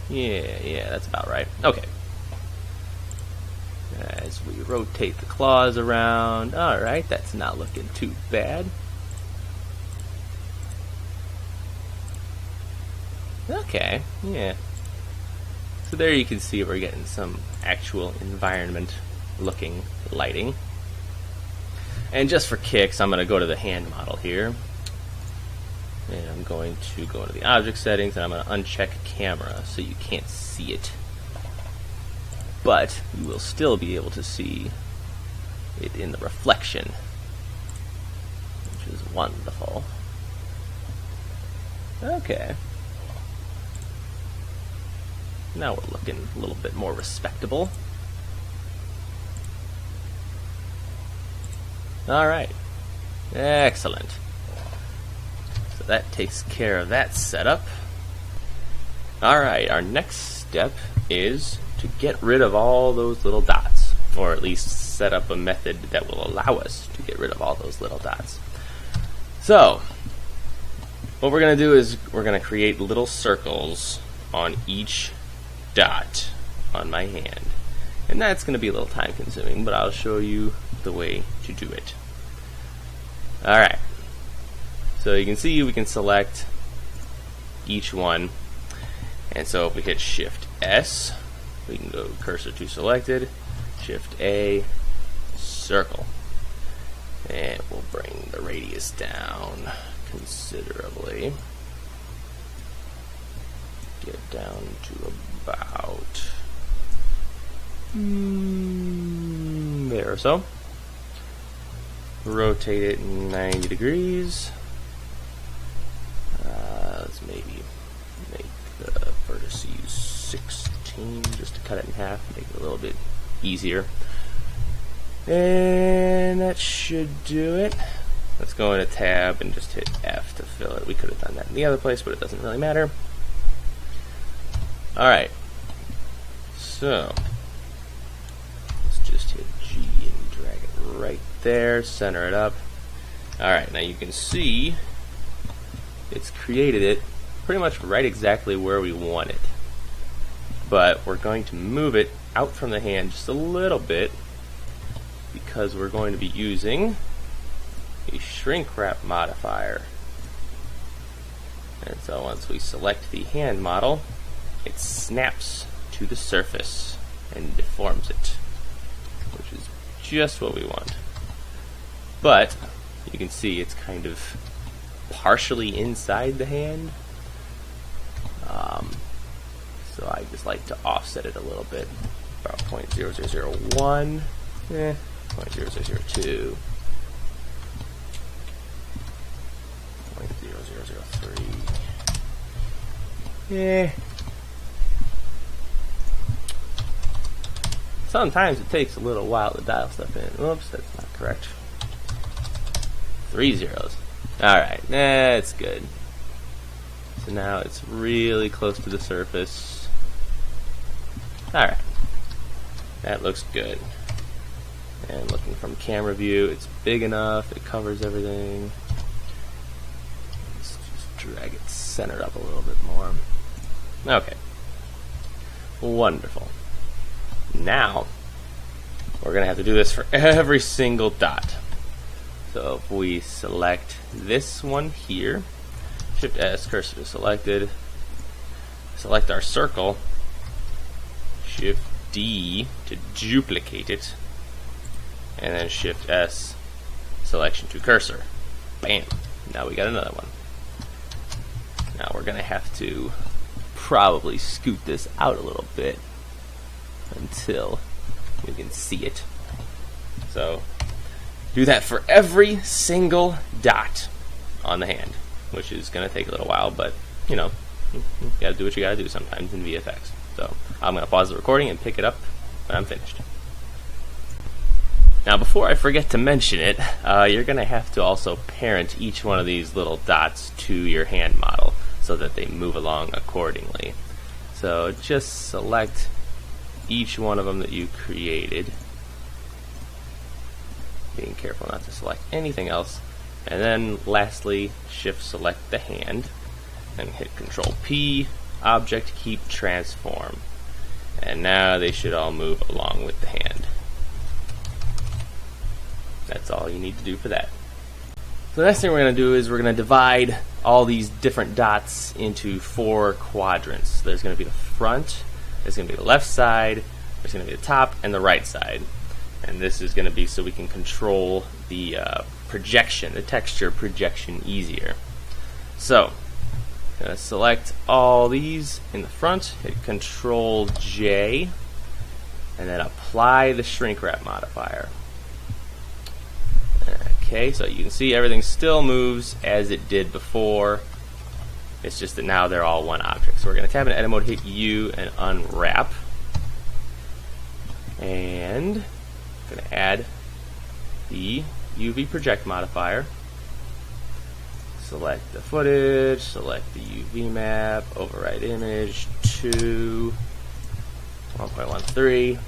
Yeah, that's about right. Okay. As we rotate the claws around, alright, that's not looking too bad. Okay, yeah. So there you can see we're getting some actual environment looking lighting. And just for kicks, I'm going to go to the hand model here. And I'm going to go into the object settings and I'm going to uncheck camera so you can't see it. But you will still be able to see it in the reflection, which is wonderful. Okay. Now we're looking a little bit more respectable. Alright. Excellent. So that takes care of that setup. Alright, our next step is to get rid of all those little dots, or at least set up a method that will allow us to get rid of all those little dots. So, what we're going to do is we're going to create little circles on each dot on my hand. And that's going to be a little time consuming, but I'll show you the way to do it. Alright, so you can see we can select each one, and so if we hit Shift S, we can go cursor to selected, Shift A, circle, and we'll bring the radius down considerably. Get down to about there or so. Rotate it 90 degrees. Let's maybe make the vertices 16 just to cut it in half, make it a little bit easier. And that should do it. Let's go into tab and just hit F to fill it. We could have done that in the other place, but it doesn't really matter. Alright, so let's just hit G and drag it right there, center it up. Alright, now you can see it's created it pretty much right exactly where we want it. But we're going to move it out from the hand just a little bit because we're going to be using a shrink wrap modifier. And so once we select the hand model, it snaps to the surface and deforms it, which is just what we want. But you can see it's kind of partially inside the hand, so I just like to offset it a little bit, about 0.0001, 0.0002, 0.0003, sometimes it takes a little while to dial stuff in. Oops, that's not correct. 3 zeros. Alright, that's good. So now it's really close to the surface. Alright. That looks good. And looking from camera view, it's big enough, it covers everything. Let's just drag it centered up a little bit more. Okay. Wonderful. Now, we're going to have to do this for every single dot. So if we select this one here, Shift S, cursor is selected, select our circle, Shift D to duplicate it, and then Shift S, selection to cursor. Bam! Now we got another one. Now we're going to have to probably scoot this out a little bit until we can see it. So do that for every single dot on the hand, which is going to take a little while, but you know, you got to do what you got to do sometimes in VFX. So I'm going to pause the recording and pick it up when I'm finished. Now before I forget to mention it, you're going to have to also parent each one of these little dots to your hand model so that they move along accordingly. So just select each one of them that you created, being careful not to select anything else, and then lastly Shift select the hand and hit Control P, Object Keep Transform, and now they should all move along with the hand. That's all you need to do for that. So the next thing we're going to do is we're going to divide all these different dots into 4 quadrants. There's going to be the front, there's going to be the left side, there's going to be the top, and the right side. And this is going to be so we can control the projection, the texture projection easier. So, I'm going to select all these in the front, hit Control J, and then apply the shrink wrap modifier. Okay, so you can see everything still moves as it did before. It's just that now they're all one object. So we're going to tap in edit mode, hit U, and unwrap. And I'm going to add the UV project modifier. Select the footage, select the UV map, override image to 1.13,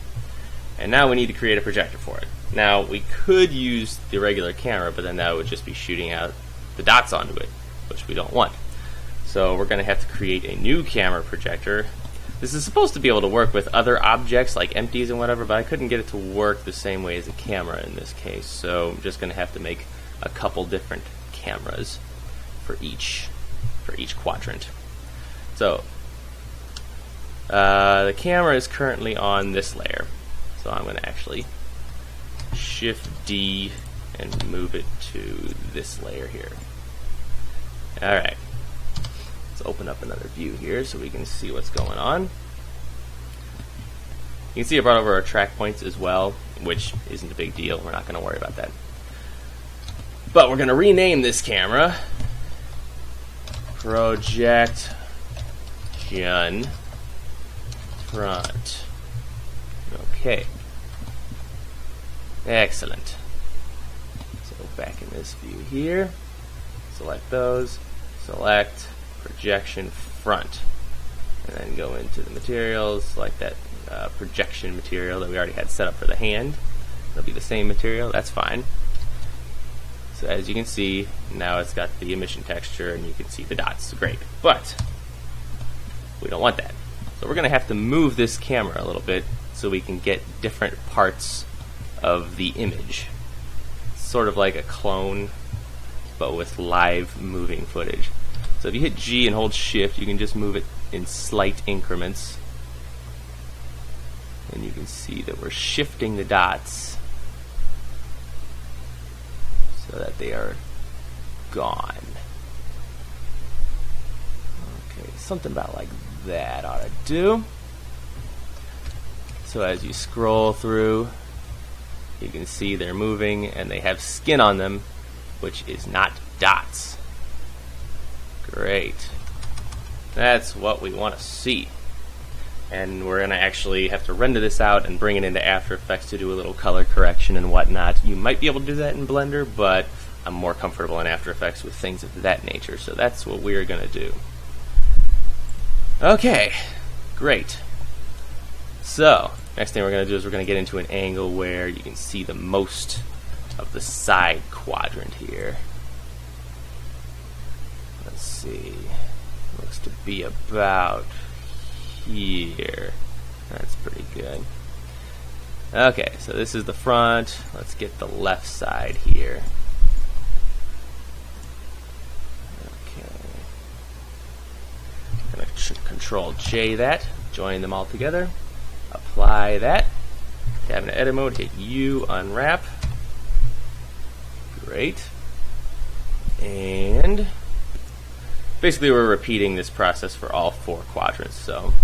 and now we need to create a projector for it. Now we could use the regular camera, but then that would just be shooting out the dots onto it, which we don't want. So we're going to have to create a new camera projector. This is supposed to be able to work with other objects like empties and whatever, but I couldn't get it to work the same way as a camera in this case. So I'm just going to have to make a couple different cameras for each quadrant. So the camera is currently on this layer, so I'm going to actually Shift D and move it to this layer here. Alright, let's open up another view here so we can see what's going on. You can see I brought over our track points as well, which isn't a big deal. We're not going to worry about that. But we're going to rename this camera Projection Front. Okay. Excellent. So back in this view here, select those, select Projection Front, and then go into the materials, select that projection material that we already had set up for the hand. It'll be the same material, that's fine. So as you can see, now it's got the emission texture and you can see the dots. Great. But we don't want that. So we're going to have to move this camera a little bit so we can get different parts of the image. Sort of like a clone, but with live moving footage. So if you hit G and hold Shift, you can just move it in slight increments. And you can see that we're shifting the dots so that they are gone. Okay, something about like that ought to do. So as you scroll through, you can see they're moving and they have skin on them, which is not dots. Great. That's what we want to see. and we're going to actually have to render this out and bring it into After Effects to do a little color correction and whatnot. You might be able to do that in Blender, but I'm more comfortable in After Effects with things of that nature, so that's what we're going to do. Okay, great. So, next thing we're going to do is we're going to get into an angle where you can see the most of the side quadrant here. Let's see. Looks to be about here. That's pretty good. Okay, so this is the front. Let's get the left side here. Okay. I'm going to Control J that, join them all together. Apply that. Cabinet edit mode, hit U, unwrap. Great. And basically we're repeating this process for all 4 quadrants, so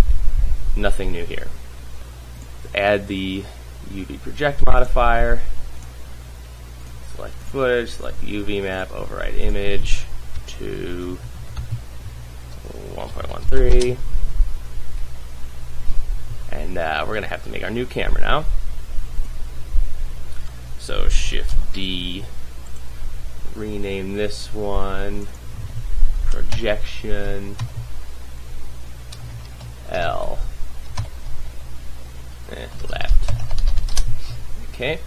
nothing new here. Add the UV project modifier. Select footage, select the UV map, override image to 1.13. And we're going to have to make our new camera now. So Shift D, rename this one Projection L. Left. Okay.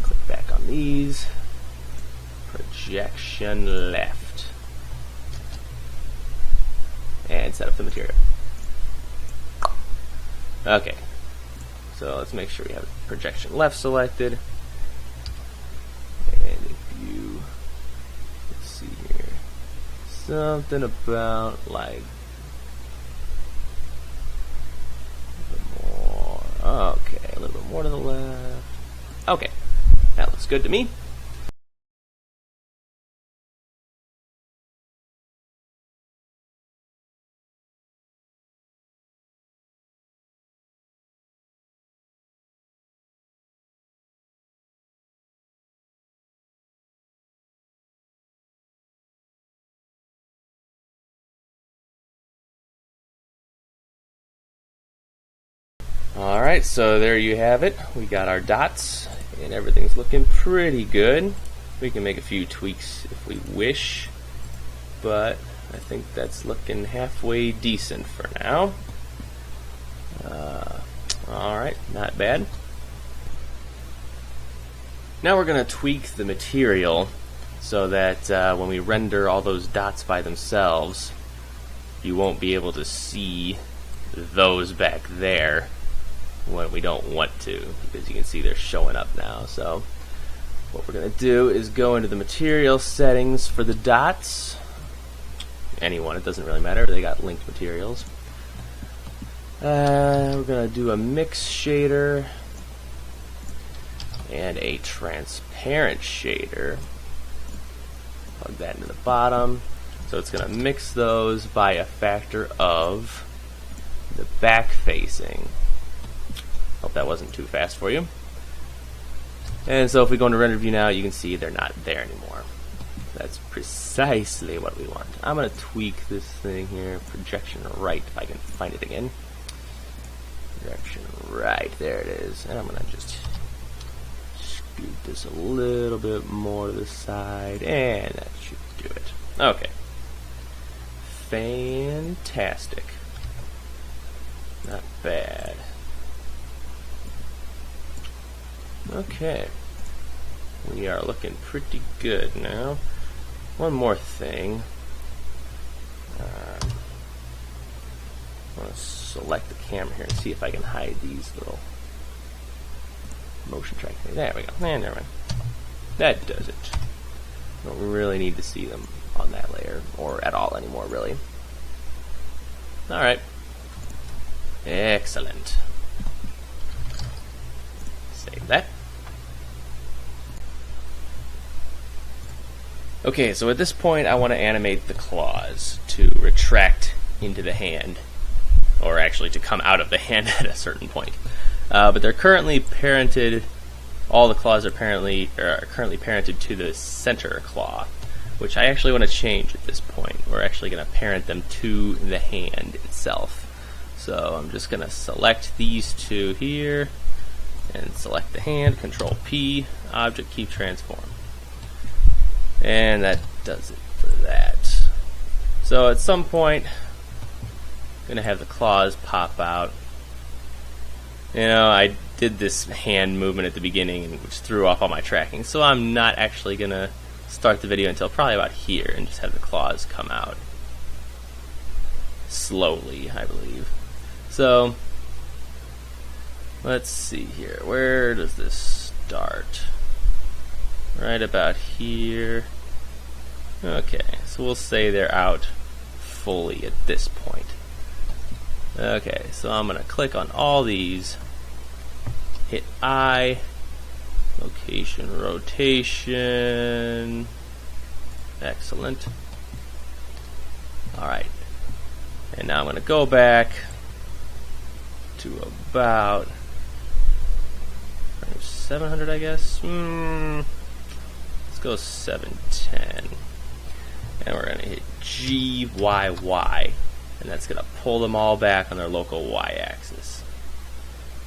Click back on these. Projection left. And set up the material. Okay. So let's make sure we have projection left selected. And if you, let's see here, something about like okay, a little bit more to the left. Okay, that looks good to me. Alright, so there you have it. We got our dots, and everything's looking pretty good. We can make a few tweaks if we wish, but I think that's looking halfway decent for now. Alright, not bad. Now we're going to tweak the material so that when we render all those dots by themselves, you won't be able to see those back there when we don't want to, because you can see they're showing up now. So what we're going to do is go into the material settings for the dots. Anyone, it doesn't really matter, they got linked materials. We're going to do a mix shader and a transparent shader. Plug that into the bottom. So it's going to mix those by a factor of the back facing. Hope that wasn't too fast for you. And so if we go into render view now, you can see they're not there anymore. That's precisely what we want. I'm going to tweak this thing here, projection right, if I can find it again. Projection right, there it is. And I'm going to just scoot this a little bit more to the side, and that should do it. Okay. Fantastic. Not bad. Okay, we are looking pretty good now. One more thing. I want to select the camera here and see if I can hide these little motion track things. There we go. And never mind. That does it. Don't really need to see them on that layer, or at all anymore, really. Alright. Excellent. Save that. Okay, so at this point I want to animate the claws to retract into the hand, or actually to come out of the hand at a certain point. But they're currently parented, all the claws are currently parented to the center claw, which I actually want to change at this point. We're actually going to parent them to the hand itself. So I'm just going to select these two here and select the hand, Control P, Object, Keep Transform. And that does it for that. So at some point, I'm going to have the claws pop out. You know, I did this hand movement at the beginning, which threw off all my tracking, so I'm not actually going to start the video until probably about here and just have the claws come out slowly, I believe. So let's see here. Where does this start? Right about here. Okay, so we'll say they're out fully at this point. Okay, so I'm going to click on all these, hit I, location, rotation, excellent. Alright, and now I'm going to go back to about 700, I guess. Let's go 710. And we're going to hit GYY. And that's going to pull them all back on their local y-axis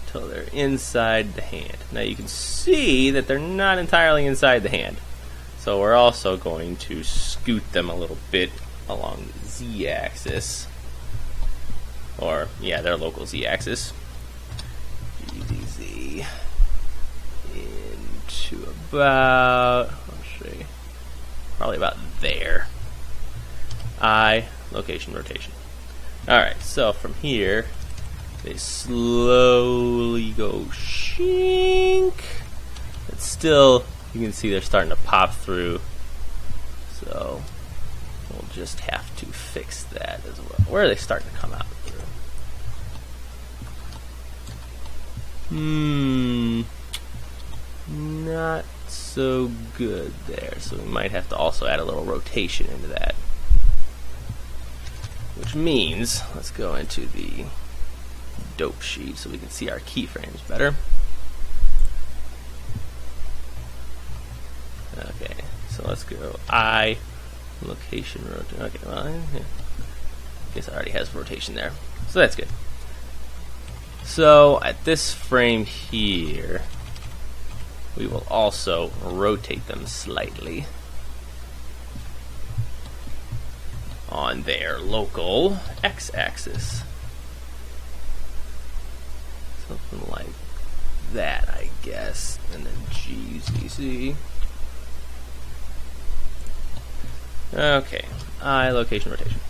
until they're inside the hand. Now you can see that they're not entirely inside the hand. So we're also going to scoot them a little bit along the z-axis. Or, yeah, their local z-axis. GZZ into about, let's see, probably about there. I, location, rotation. Alright, so from here, they slowly go shink. But still, you can see they're starting to pop through. So, we'll just have to fix that as well. Where are they starting to come out through? Not so good there. So we might have to also add a little rotation into that. Which means, let's go into the dope sheet so we can see our keyframes better. Okay, so let's go I, location, rotation. Okay, well, I guess it already has rotation there. So that's good. So at this frame here, we will also rotate them slightly on their local x-axis. Something like that, I guess. And then GZZ. Okay, I, location, rotation.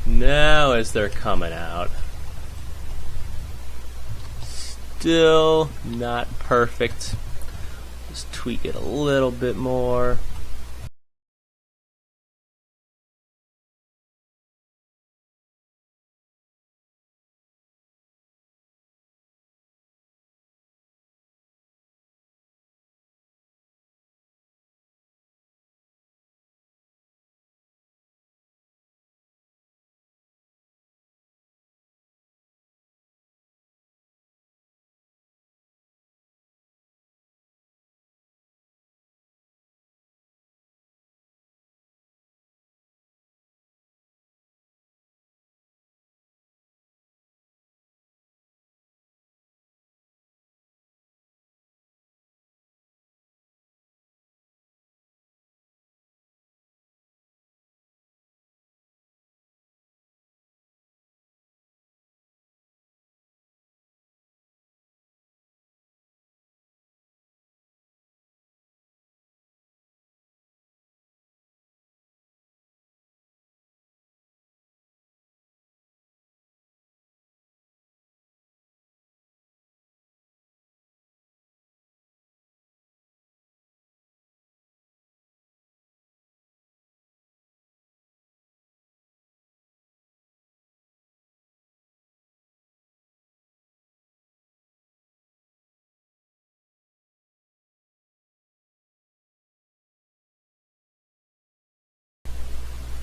Now as they're coming out, still not perfect. Just tweak it a little bit more.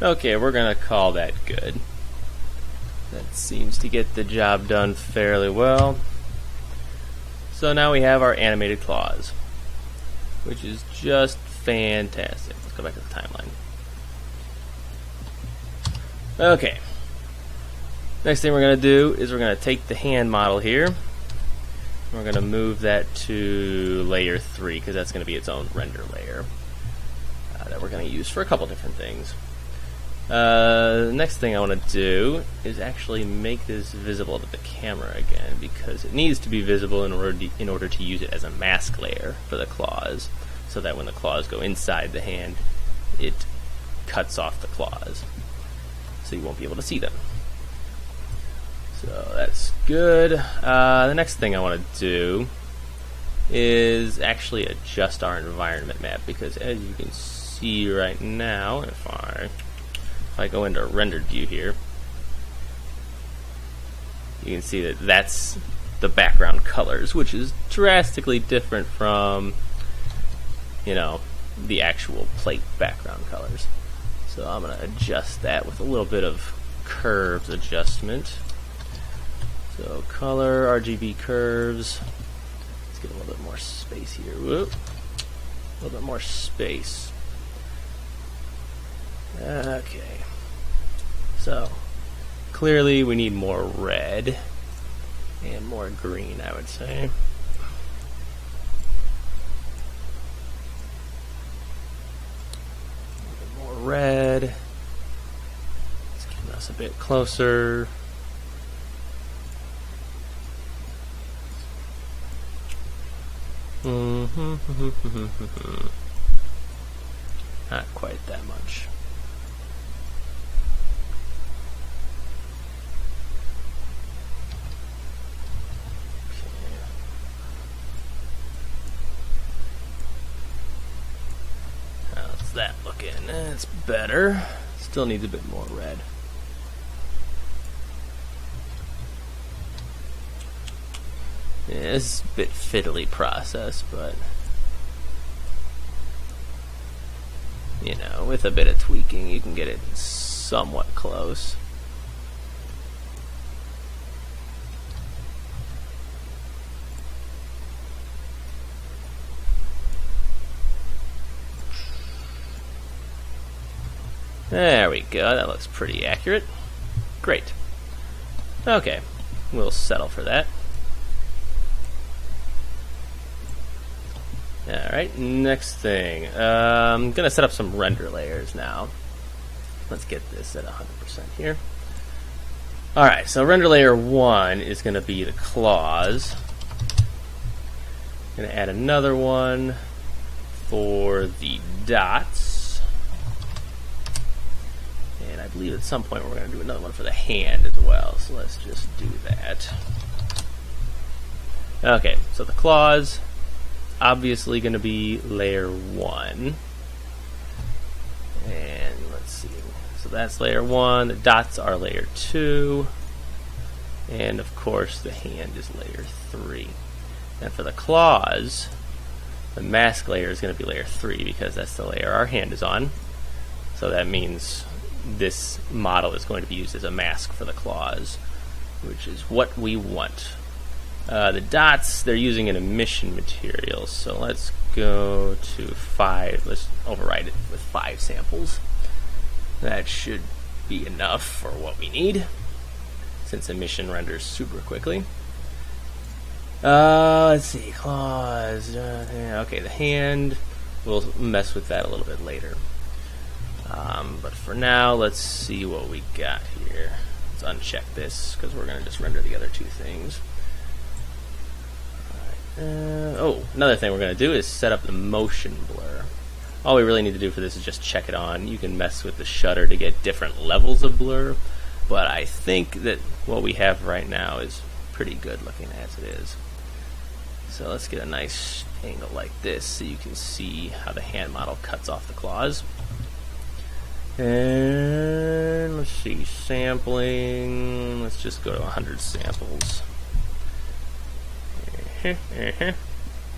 Okay, we're gonna call that good. That seems to get the job done fairly well. So now we have our animated claws, which is just fantastic. Let's go back to the timeline. Okay. Next thing we're going to do is we're going to take the hand model here. We're going to move that to layer 3 because that's going to be its own render layer that we're going to use for a couple different things. The next thing I want to do is actually make this visible to the camera again because it needs to be visible in order to use it as a mask layer for the claws, so that when the claws go inside the hand, it cuts off the claws, so you won't be able to see them. So that's good. The next thing I want to do is actually adjust our environment map because, as you can see right now, if I go into rendered view here, you can see that that's the background colors, which is drastically different from, you know, the actual plate background colors. So I'm going to adjust that with a little bit of curves adjustment. So color, RGB curves. Let's get a little bit more space here. Whoop. A little bit more space. Okay. So clearly we need more red and more green, I would say. A little bit more red. Let's get us a bit closer. Not quite that much. How's that looking? It's better. Still needs a bit more red. Yeah, it's a bit fiddly process, but you know, with a bit of tweaking, you can get it somewhat close. There we go. That looks pretty accurate. Great. Okay, we'll settle for that. Alright, next thing. I'm going to set up some render layers now. Let's get this at 100% here. Alright, so render layer 1 is going to be the claws. I'm going to add another one for the dots. And I believe at some point we're going to do another one for the hand as well. So let's just do that. Okay, so the claws. Obviously going to be layer 1, and let's see, so that's layer 1, the dots are layer 2, and of course the hand is layer 3. And for the claws, the mask layer is going to be layer 3 because that's the layer our hand is on, so that means this model is going to be used as a mask for the claws, which is what we want. The dots, they're using an emission material, so let's go to 5. Let's override it with 5 samples. That should be enough for what we need, since emission renders super quickly. Let's see, claws. Okay, the hand, we'll mess with that a little bit later. But for now, let's see what we got here. Let's uncheck this, because we're going to just render the other 2 things. Another thing we're going to do is set up the motion blur. All we really need to do for this is just check it on. You can mess with the shutter to get different levels of blur, but I think that what we have right now is pretty good looking as it is. So let's get a nice angle like this so you can see how the hand model cuts off the claws. And let's see, sampling. Let's just go to 100 samples.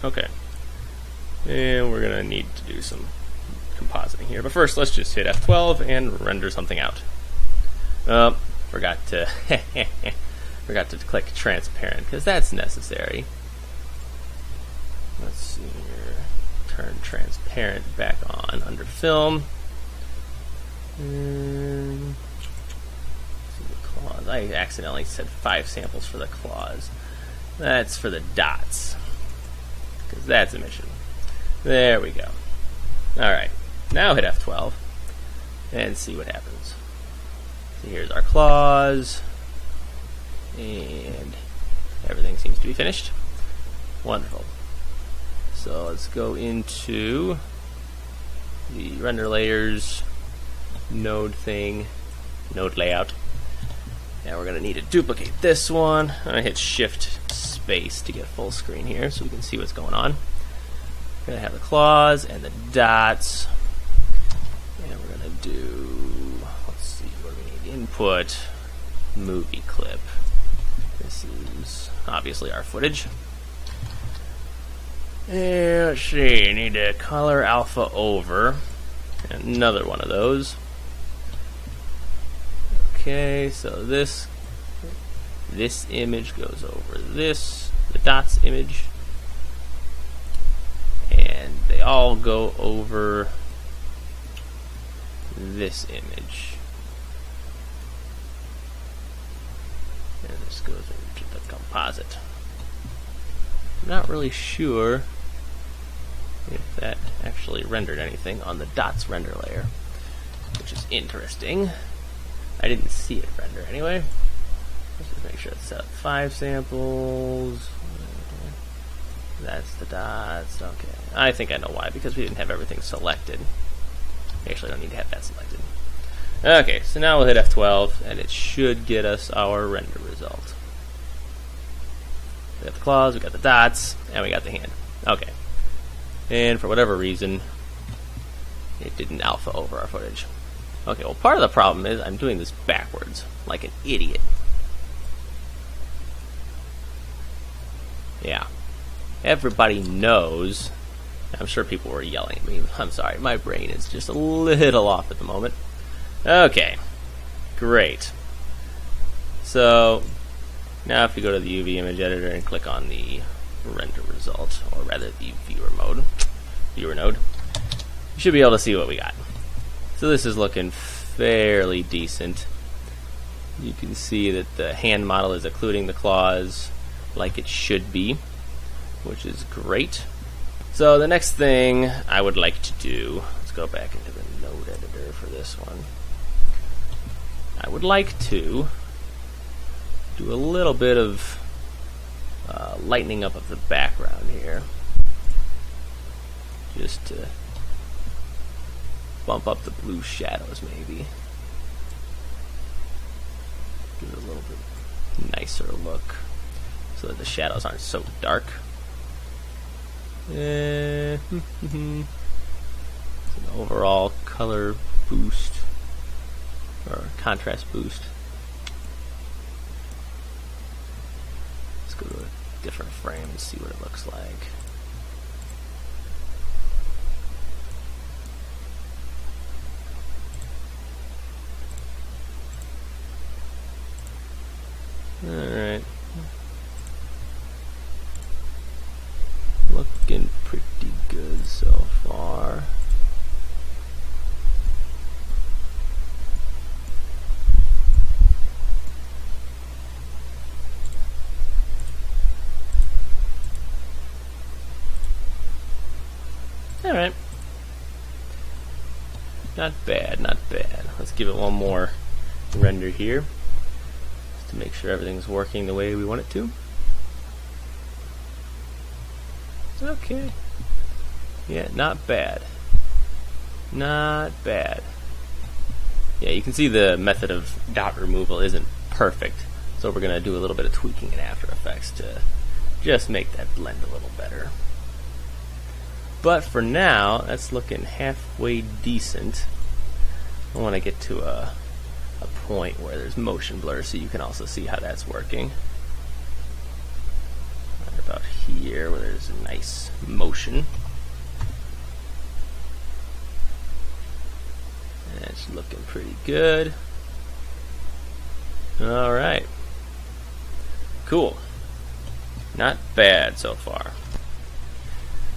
Okay, and we're gonna need to do some compositing here, but first let's just hit F12 and render something out. Forgot to click transparent because that's necessary. Let's see here. turn transparent back on under film. And see the claws. I accidentally said 5 samples for the claws. That's for the dots, because that's a mission. There we go. Alright, now hit F12 and see what happens. So here's our claws, and everything seems to be finished. Wonderful. So let's go into the render layers node thing, node layout. Now we're going to need to duplicate this one. I'm going to hit Shift Space to get full screen here so we can see what's going on. We're going to have the claws and the dots. And we're going to do, let's see, what do we need? Input, movie clip. This is obviously our footage. And let's see, need to color alpha over. Another one of those. Okay, so this image goes over this, the dots image, and they all go over this image. And this goes into the composite. I'm not really sure if that actually rendered anything on the dots render layer, which is interesting. I didn't see it render anyway. Let's just make sure it's set up 5 samples. That's the dots. Okay. I think I know why, because we didn't have everything selected. We actually don't need to have that selected. Okay, so now we'll hit F12, and it should get us our render result. We got the claws, we got the dots, and we got the hand. Okay. And for whatever reason, it didn't alpha over our footage. Okay, well, part of the problem is I'm doing this backwards, like an idiot. Yeah. Everybody knows. I'm sure people were yelling at me. I'm sorry, my brain is just a little off at the moment. Okay. Great. So, now if you go to the UV image editor and click on the render result, or rather the viewer node, you should be able to see what we got. So this is looking fairly decent. You can see that the hand model is occluding the claws like it should be, which is great. So the next thing I would like to do, let's go back into the node editor for this one. I would like to do a little bit of lightening up of the background here, just to bump up the blue shadows maybe. Give it a little bit nicer look so that the shadows aren't so dark. It's an overall color boost, or contrast boost. Let's go to a different frame and see what it looks like. Alright. Looking pretty good so far. Alright. Not bad, not bad. Let's give it one more render here, to make sure everything's working the way we want it to. Okay. Yeah, not bad. Not bad. Yeah, you can see the method of dot removal isn't perfect, so we're going to do a little bit of tweaking in After Effects to just make that blend a little better. But for now, that's looking halfway decent. I want to get to a point where there's motion blur so you can also see how that's working. Right about here where there's a nice motion. That's looking pretty good. Alright. Cool. Not bad so far.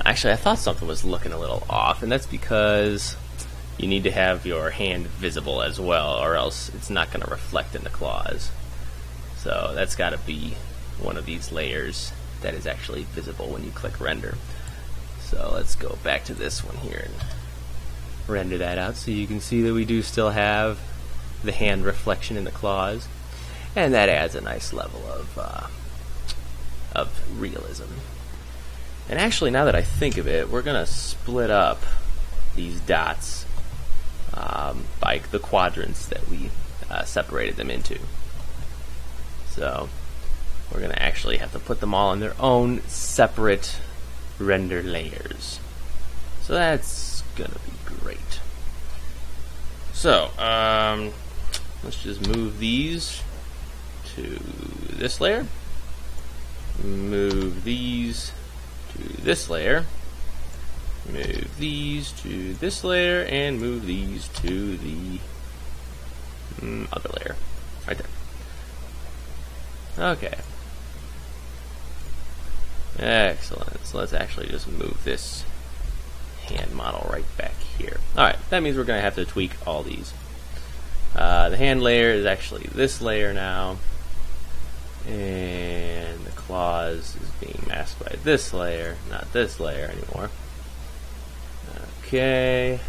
Actually, I thought something was looking a little off, and that's because you need to have your hand visible as well, or else it's not going to reflect in the claws. So that's got to be one of these layers that is actually visible when you click render. So let's go back to this one here and render that out so you can see that we do still have the hand reflection in the claws, and that adds a nice level of realism. And actually, now that I think of it, we're going to split up these dots by the quadrants that we separated them into. So we're going to actually have to put them all in their own separate render layers. So that's going to be great. So let's just move these to this layer, move these to this layer, move these to this layer, and move these to the other layer right there. Okay. Excellent. So let's actually just move this hand model right back here. Alright, that means we're going to have to tweak all these. The hand layer is actually this layer now, and the claws is being masked by this layer, not this layer anymore. Okay.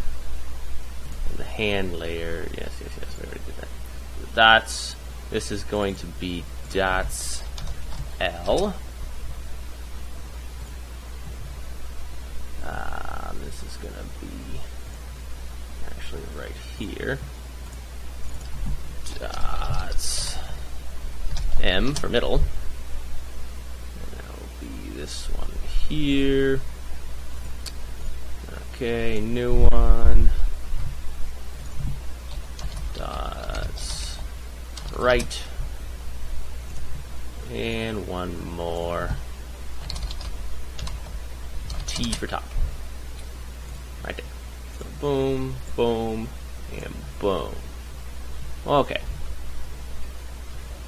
And the hand layer, yes, we already did that. The dots, this is going to be dots L. This is going to be actually right here. Dots M for middle. And that will be this one here. Okay, new one. Dots right. And one more. T for top. Right there. So boom, boom, and boom. Okay.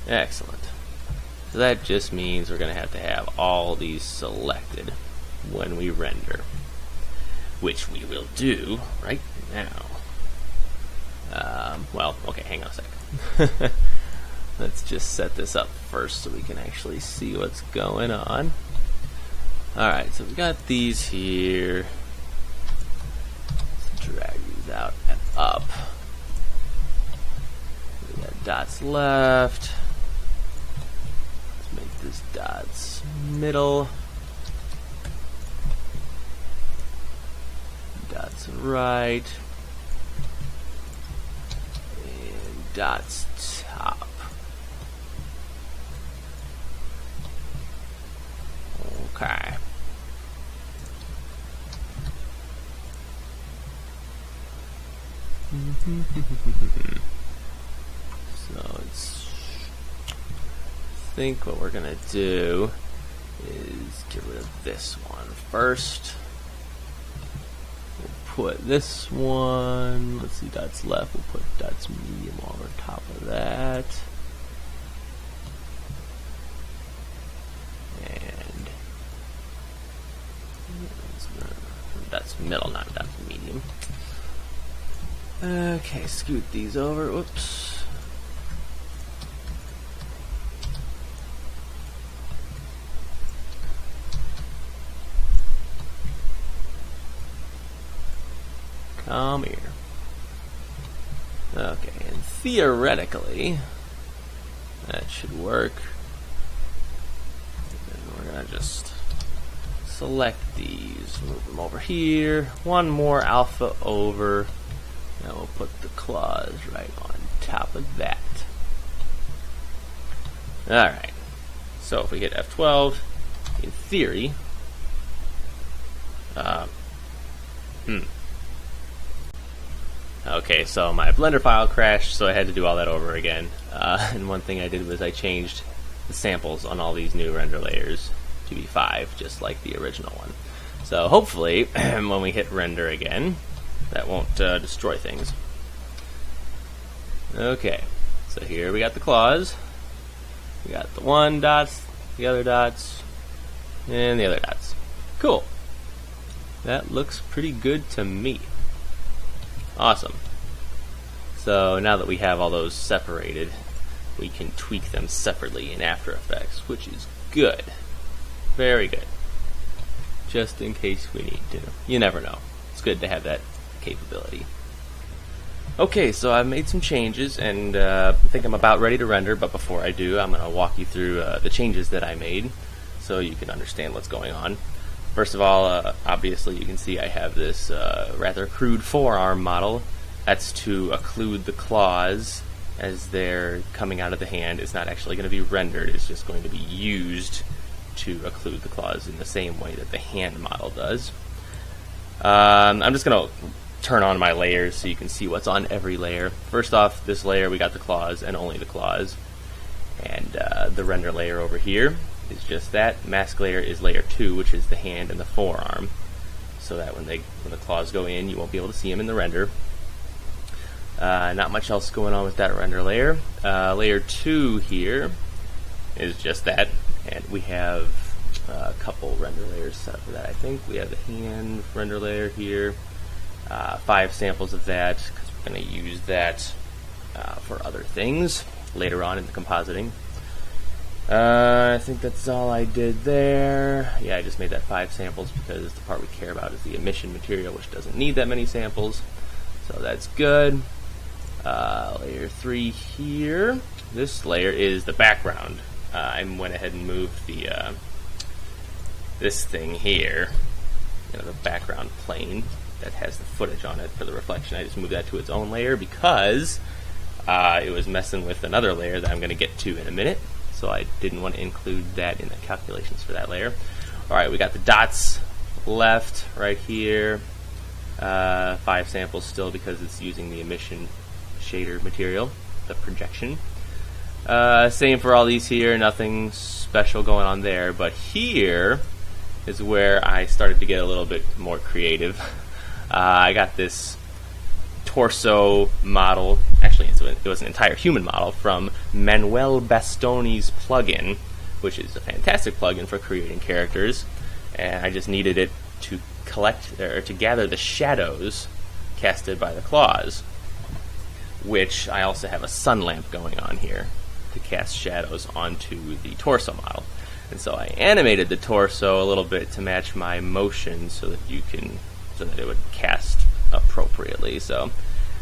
Excellent. So that just means we're going to have all these selected when we render, which we will do right now. Well, okay, hang on a sec. Let's just set this up first so we can actually see what's going on. Alright, so we've got these here. Let's drag these out and up. We got dots left. Let's make this dots middle. Dots right. And dots top. Okay. So let's think what we're gonna do is get rid of this one first. We'll put this one, let's see, dots left, we'll put dots medium over top of that. And that's middle, not dots medium. Okay, scoot these over. Whoops. Come here. Okay, and theoretically, that should work. And we're gonna just select these, move them over here. One more alpha over. Now we'll put the claws right on top of that. Alright, so if we hit F12, in theory, okay, so my Blender file crashed, so I had to do all that over again. And one thing I did was I changed the samples on all these new render layers to be 5, just like the original one. So hopefully, when we hit render again, that won't destroy things. Okay, so here we got the claws. We got the one dots, the other dots, and the other dots. Cool. that looks pretty good to me. Awesome. So now that we have all those separated, we can tweak them separately in After Effects, which is good. Very good. Just in case we need to. You never know. It's good to have that capability. Okay, so I've made some changes, and I think I'm about ready to render, but before I do, I'm going to walk you through the changes that I made so you can understand what's going on. First of all, obviously you can see I have this rather crude forearm model. That's to occlude the claws as they're coming out of the hand. It's not actually going to be rendered, it's just going to be used to occlude the claws in the same way that the hand model does. I'm just going to turn on my layers so you can see what's on every layer. First off, this layer we got the claws and only the claws, and the render layer over here is just that. Mask layer is layer 2, which is the hand and the forearm, so that when the claws go in, you won't be able to see them in the render. Not much else going on with that render layer. Layer 2 here is just that, and we have a couple render layers set up for that. I think we have the hand render layer here. 5 samples of that, because we're going to use that for other things later on in the compositing. I think that's all I did there. Yeah, I just made that 5 samples because the part we care about is the emission material, which doesn't need that many samples. So that's good. Layer 3 here. This layer is the background. I went ahead and moved the this thing here, the background plane that has the footage on it for the reflection. I just moved that to its own layer because it was messing with another layer that I'm going to get to in a minute, so I didn't want to include that in the calculations for that layer. Alright, we got the dots left right here. 5 samples still because it's using the emission shader material, the projection. Same for all these here, nothing special going on there, but here is where I started to get a little bit more creative. I got this torso model, actually it was an entire human model from Manuel Bastoni's plugin, which is a fantastic plugin for creating characters, and I just needed it to collect, or to gather the shadows casted by the claws, which I also have a sun lamp going on here to cast shadows onto the torso model. And so I animated the torso a little bit to match my motion so that it would cast appropriately. So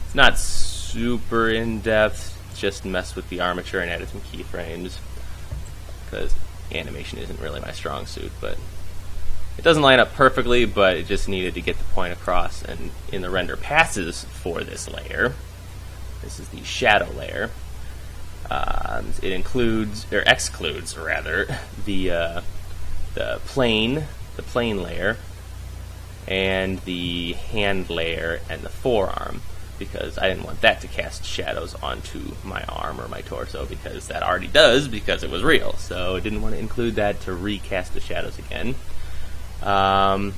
it's not super in-depth, just messed with the armature and added some keyframes because animation isn't really my strong suit, but it doesn't line up perfectly, but it just needed to get the point across. And in the render passes for this layer, this is the shadow layer. It includes, or excludes rather, the plane layer, and the hand layer and the forearm, because I didn't want that to cast shadows onto my arm or my torso, because that already does, because it was real. So I didn't want to include that to recast the shadows again. Yeah,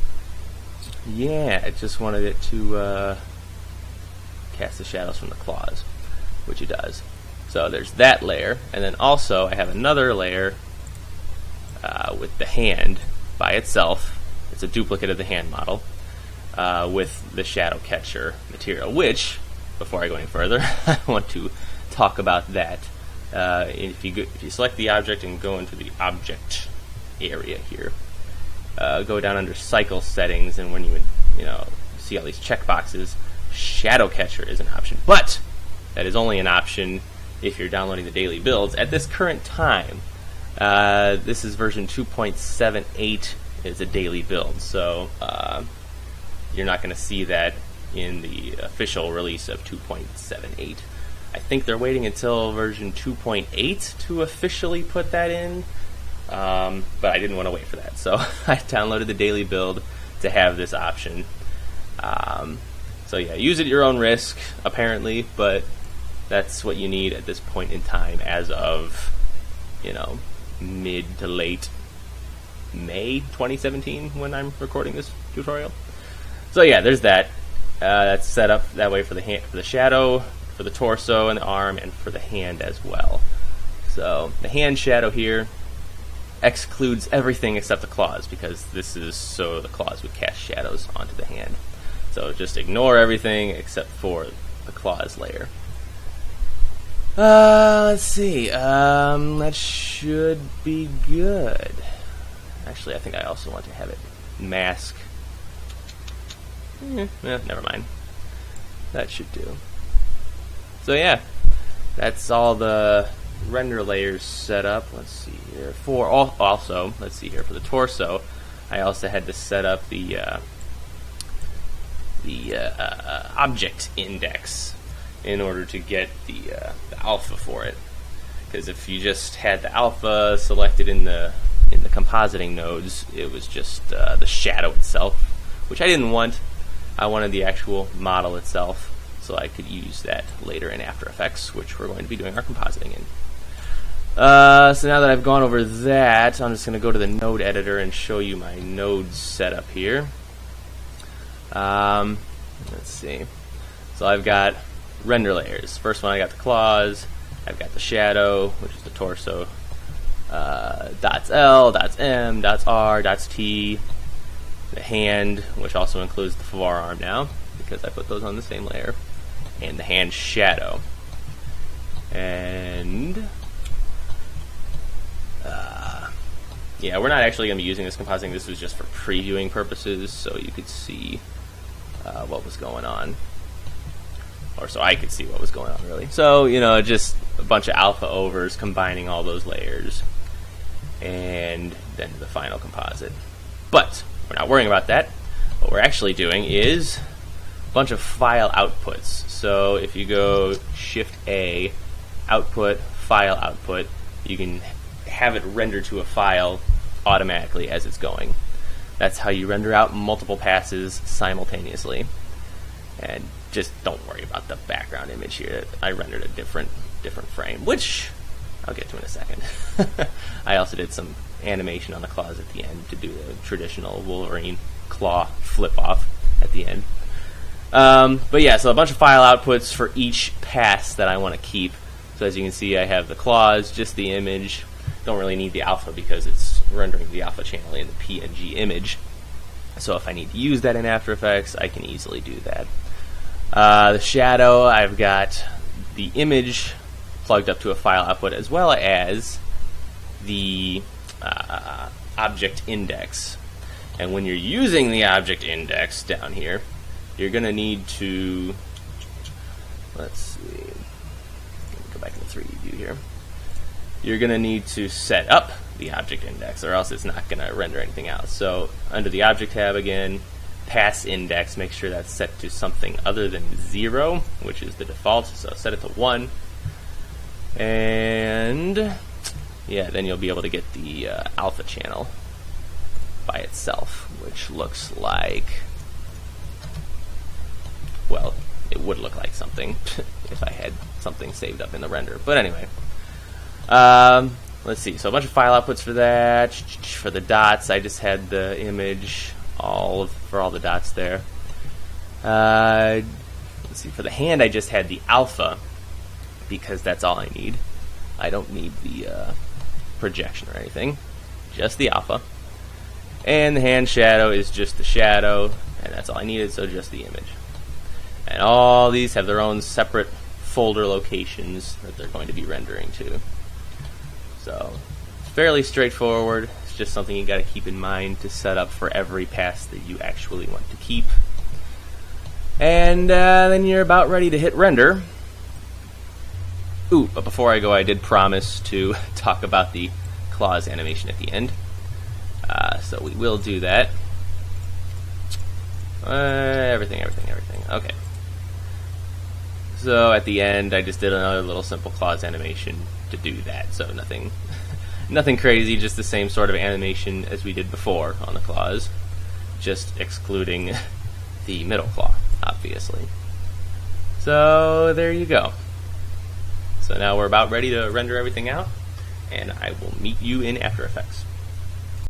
I just wanted it to cast the shadows from the claws, which it does. So there's that layer, and then also I have another layer with the hand by itself. It's a duplicate of the hand model with the shadow catcher material, which, before I go any further, I want to talk about that. If you select the object and go into the object area here, go down under cycle settings, and when you see all these checkboxes, shadow catcher is an option, but that is only an option if you're downloading the daily builds. At this current time, this is version 2.78 is a daily build, so you're not going to see that in the official release of 2.78. I think they're waiting until version 2.8 to officially put that in, but I didn't want to wait for that, so I downloaded the daily build to have this option. So yeah, use it at your own risk, apparently, but that's what you need at this point in time as of, mid to late May 2017 when I'm recording this tutorial. So yeah, there's that. That's set up that way for the hand, for the shadow, for the torso and the arm, and for the hand as well. So the hand shadow here excludes everything except the claws, because this is so the claws would cast shadows onto the hand. So just ignore everything except for the claws layer. Let's see. That should be good. Actually, I think I also want to have it mask. Never mind. That should do. So yeah, that's all the render layers set up. Let's see here. Also, let's see here for the torso, I also had to set up the object index in order to get the alpha for it. Because if you just had the alpha selected in the compositing nodes, it was just the shadow itself, which I didn't want. I wanted the actual model itself, so I could use that later in After Effects, which we're going to be doing our compositing in. So now that I've gone over that, I'm just going to go to the node editor and show you my nodes setup here. Let's see. So I've got render layers. First one, I got the claws. I've got the shadow, which is the torso. Dots L, dots M, dots R, dots T. The hand, which also includes the forearm now, because I put those on the same layer. And the hand shadow. And yeah, we're not actually going to be using this compositing. This was just for previewing purposes, so you could see what was going on. Or so I could see what was going on, really. So, you know, just a bunch of alpha overs combining all those layers. And then the final composite. But we're not worrying about that. What we're actually doing is a bunch of file outputs. So if you go Shift A, output, file output, you can have it render to a file automatically as it's going. That's how you render out multiple passes simultaneously. And just don't worry about the background image here. I rendered a different frame, which I'll get to in a second. I also did some animation on the claws at the end to do the traditional Wolverine claw flip off at the end. But yeah, so a bunch of file outputs for each pass that I want to keep. So as you can see, I have the claws, just the image. Don't really need the alpha because it's rendering the alpha channel in the PNG image. So if I need to use that in After Effects, I can easily do that. The shadow, I've got the image plugged up to a file output, as well as the object index. And when you're using the object index down here, you're going to need to, let's see, let me go back in the 3D view here. You're going to need to set up the object index, or else it's not going to render anything out. So under the object tab again, pass index, make sure that's set to something other than 0, which is the default. So set it to 1. And yeah, then you'll be able to get the alpha channel by itself, which looks like, well, it would look like something if I had something saved up in the render. But anyway, let's see. So a bunch of file outputs for that. For the dots, I just had the image for all the dots there. Let's see. For the hand, I just had the alpha because that's all I need. I don't need the projection or anything, just the alpha. And the hand shadow is just the shadow, and that's all I needed, so just the image. And all these have their own separate folder locations that they're going to be rendering to. So, fairly straightforward. It's just something you got to keep in mind to set up for every pass that you actually want to keep. And then you're about ready to hit render. Ooh, but before I go, I did promise to talk about the claws animation at the end. So we will do that. Everything. Okay. So at the end, I just did another little simple claws animation to do that. So nothing crazy, just the same sort of animation as we did before on the claws, just excluding the middle claw, obviously. So there you go. So now we're about ready to render everything out, and I will meet you in After Effects.